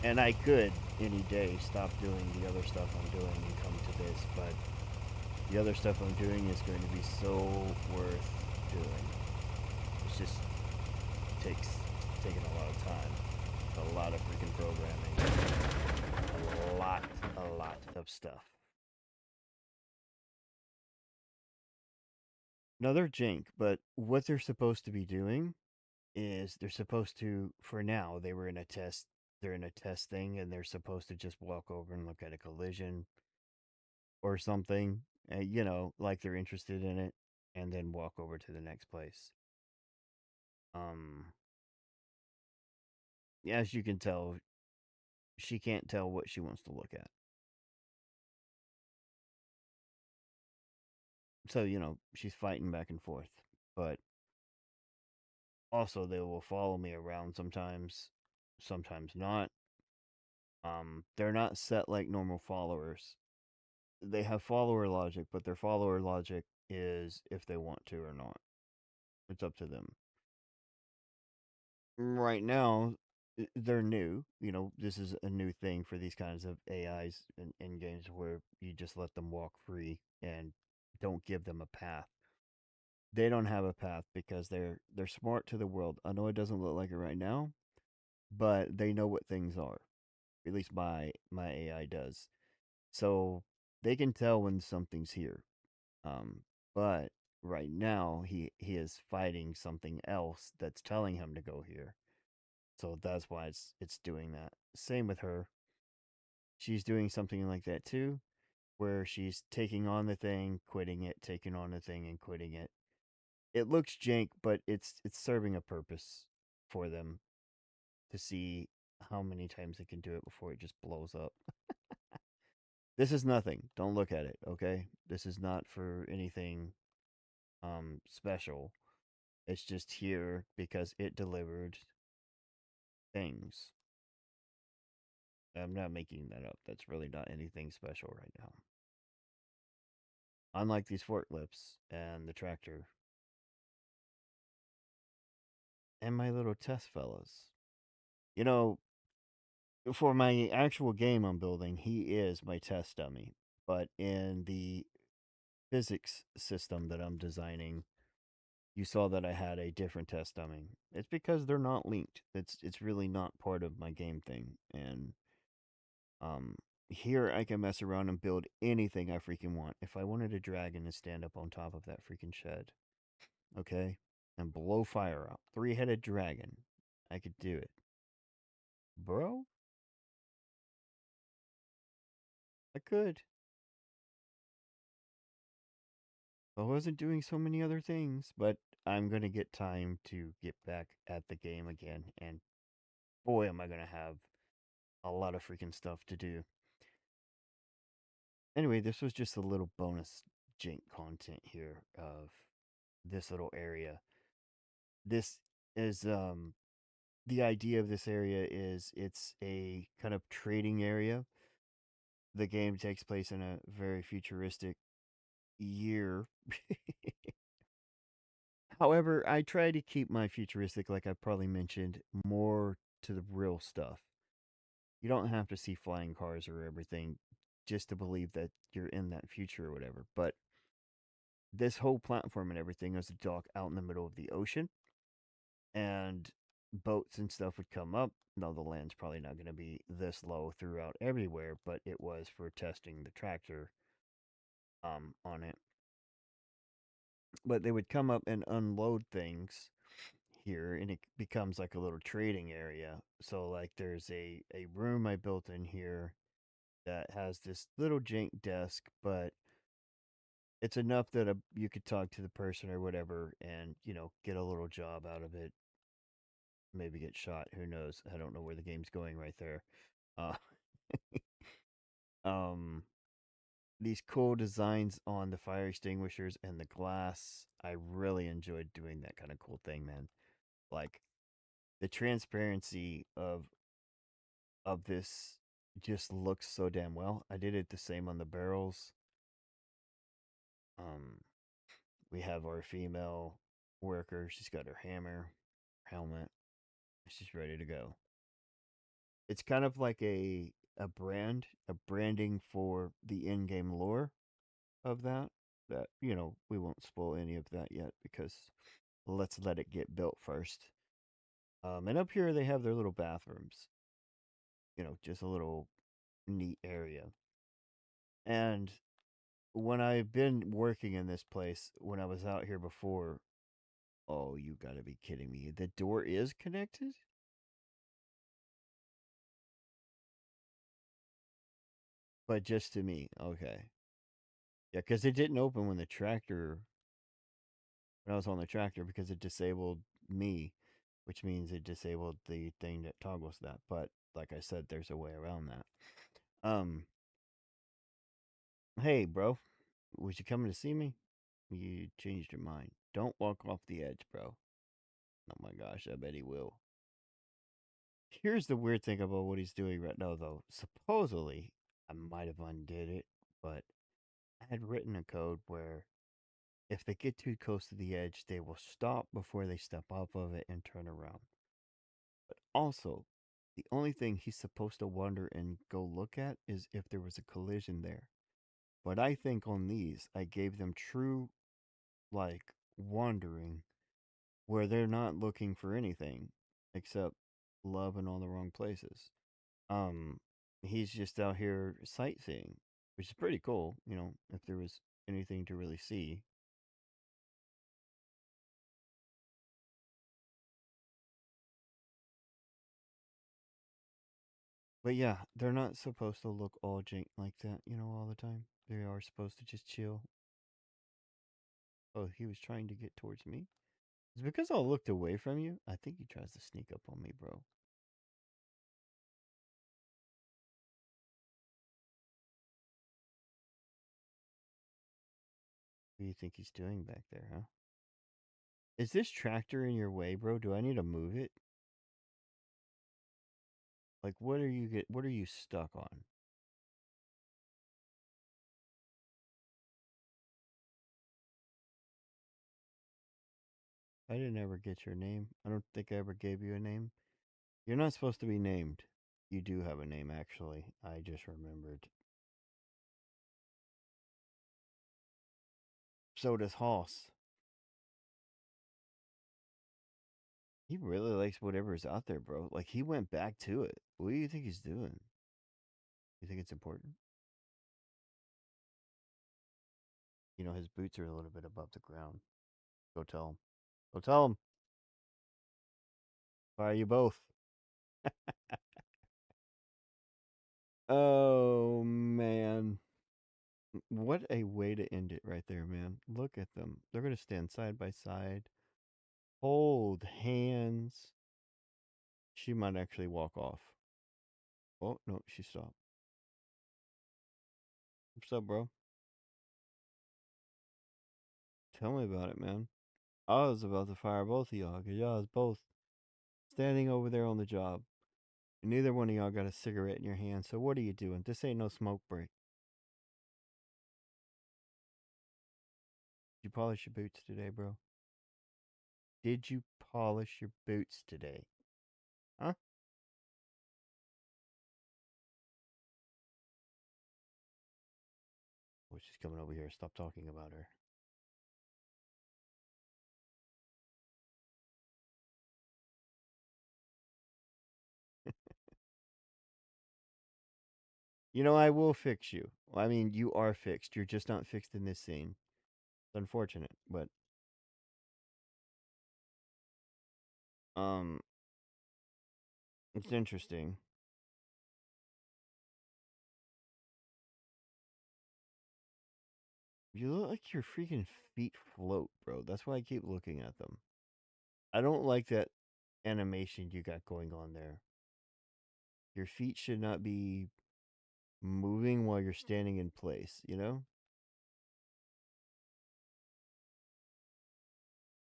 And I could any day stop doing the other stuff I'm doing and come to this, but the other stuff I'm doing is going to be so worth doing. It's just taking a lot of time, a lot of freaking programming, a lot of stuff. No, they're jank, but what they're supposed to be doing is they're supposed to, for now, they were in a test. They're in a test thing, and they're supposed to just walk over and look at a collision or something, like they're interested in it, and then walk over to the next place. As you can tell, she can't tell what she wants to look at. So, she's fighting back and forth. But also, they will follow me around sometimes not. They're not set like normal followers. They have follower logic, but their follower logic is if they want to or not. It's up to them. Right now, they're new. This is a new thing for these kinds of AIs in games where you just let them walk free and don't give them a path. They don't have a path because they're smart to the world. I know it doesn't look like it right now, but they know what things are. At least my AI does. So they can tell when something's here. But right now he is fighting something else that's telling him to go here. So that's why it's doing that. Same with her. She's doing something like that too. where she's taking on the thing, quitting it, taking on the thing, and quitting it. It looks jank, but it's serving a purpose for them to see how many times they can do it before it just blows up. This is nothing. Don't look at it, okay? This is not for anything special. It's just here because it delivered things. I'm not making that up. That's really not anything special right now. Unlike these forklifts and the tractor and my little test fellas. You know, for my actual game I'm building, he is my test dummy. But in the physics system that I'm designing, you saw that I had a different test dummy. It's because they're not linked. It's really not part of my game thing. And um here I can mess around and build anything I freaking want. If I wanted a dragon to stand up on top of that freaking shed, okay, and blow fire out, three-headed dragon, I could do it. Bro, I could. I wasn't doing so many other things, but I'm going to get time to get back at the game again. And boy, am I going to have a lot of freaking stuff to do. Anyway, this was just a little bonus jank content here of this little area. This is the idea of this area is it's a kind of trading area. The game takes place in a very futuristic year. However, I try to keep my futuristic, like I probably mentioned, more to the real stuff. You don't have to see flying cars or everything just to believe that you're in that future or whatever. But this whole platform and everything is a dock out in the middle of the ocean, and boats and stuff would come up. No, the land's probably not going to be this low throughout everywhere, but it was for testing the tractor on it. But they would come up and unload things here, and it becomes like a little trading area. So like there's a room I built in here that has this little jank desk, but it's enough that you could talk to the person or whatever, and get a little job out of it. Maybe get shot. Who knows? I don't know where the game's going right there. Uh, um, these cool designs on the fire extinguishers and the glass. I really enjoyed doing that kind of cool thing, man. Like the transparency of this just looks so damn well. I did it the same on the barrels. Um, we have our female worker. She's got her hammer, helmet. She's ready to go. It's kind of like a branding for the in-game lore of that. That we won't spoil any of that yet because let's let it get built first. And up here they have their little bathrooms. Just a little neat area. And when I've been working in this place, when I was out here before, oh, you gotta be kidding me. The door is connected? But just to me. Okay. Yeah, because it didn't open when I was on the tractor because it disabled me, which means it disabled the thing that toggles that. But like I said, there's a way around that. Hey, bro, was you coming to see me? You changed your mind. Don't walk off the edge, bro. Oh my gosh, I bet he will. Here's the weird thing about what he's doing right now, though. Supposedly, I might have undid it, but I had written a code where if they get too close to the edge, they will stop before they step off of it and turn around. But also, the only thing he's supposed to wonder and go look at is if there was a collision there. But I think on these, I gave them true, like, wandering where they're not looking for anything except love in all the wrong places. Um, he's just out here sightseeing, which is pretty cool, if there was anything to really see. But yeah, they're not supposed to look all jank like that, all the time. They are supposed to just chill. Oh, he was trying to get towards me. It's because I looked away from you. I think he tries to sneak up on me, bro. What do you think he's doing back there, huh? Is this tractor in your way, bro? Do I need to move it? Like, what are you stuck on? I didn't ever get your name. I don't think I ever gave you a name. You're not supposed to be named. You do have a name, actually. I just remembered. So does Hoss. He really likes whatever's out there, bro. Like, he went back to it. What do you think he's doing? You think it's important? His boots are a little bit above the ground. Go tell him. Go tell him. Why are you both? Oh, man. What a way to end it right there, man. Look at them. They're going to stand side by side, hold hands. She might actually walk off. Oh, no, she stopped. What's up, bro? Tell me about it, man. I was about to fire both of y'all because y'all was both standing over there on the job. And neither one of y'all got a cigarette in your hand. So what are you doing? This ain't no smoke break. Did you polish your boots today, bro? Did you polish your boots today? Huh? Oh, she's coming over here. Stop talking about her. I will fix you. I mean, you are fixed. You're just not fixed in this scene. It's unfortunate, but um, it's interesting. You look like your freaking feet float, bro. That's why I keep looking at them. I don't like that animation you got going on there. Your feet should not be moving while you're standing in place?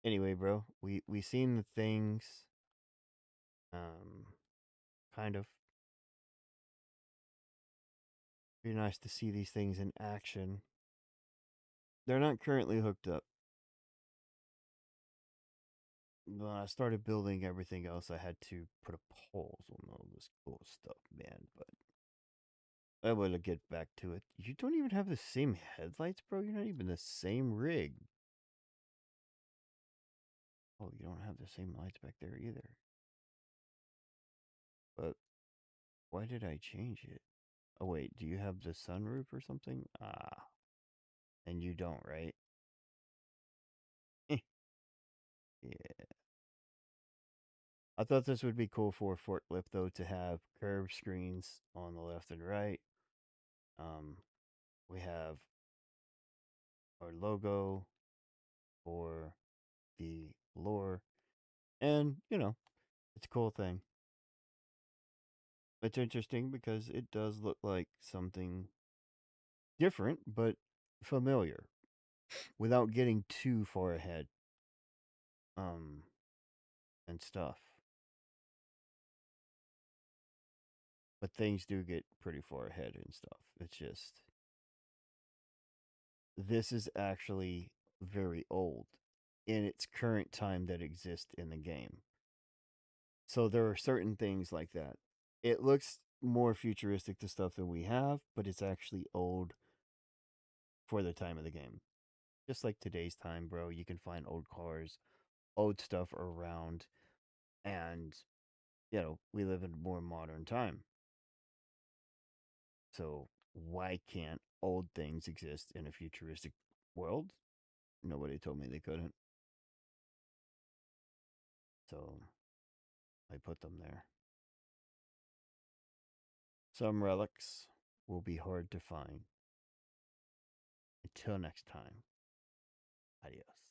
Anyway, bro, we seen the things. Um, kind of. Be nice to see these things in action. They're not currently hooked up. When I started building everything else, I had to put a poles on all this cool stuff, man. But I will get back to it. You don't even have the same headlights, bro. You're not even the same rig. Oh, you don't have the same lights back there either. But why did I change it? Oh, wait, do you have the sunroof or something? Ah, and you don't, right? Eh, yeah. I thought this would be cool for a forklift, though, to have curved screens on the left and right. Um, we have our logo for the lore, and it's a cool thing. It's interesting because it does look like something different, but familiar, without getting too far ahead. Um, and stuff. But things do get pretty far ahead and stuff. It's just this is actually very old in its current time that exists in the game. So there are certain things like that. It looks more futuristic to stuff than we have, but it's actually old for the time of the game. Just like today's time, bro, you can find old cars, old stuff around, and we live in a more modern time. So why can't old things exist in a futuristic world? Nobody told me they couldn't. So I put them there. Some relics will be hard to find. Until next time, adios.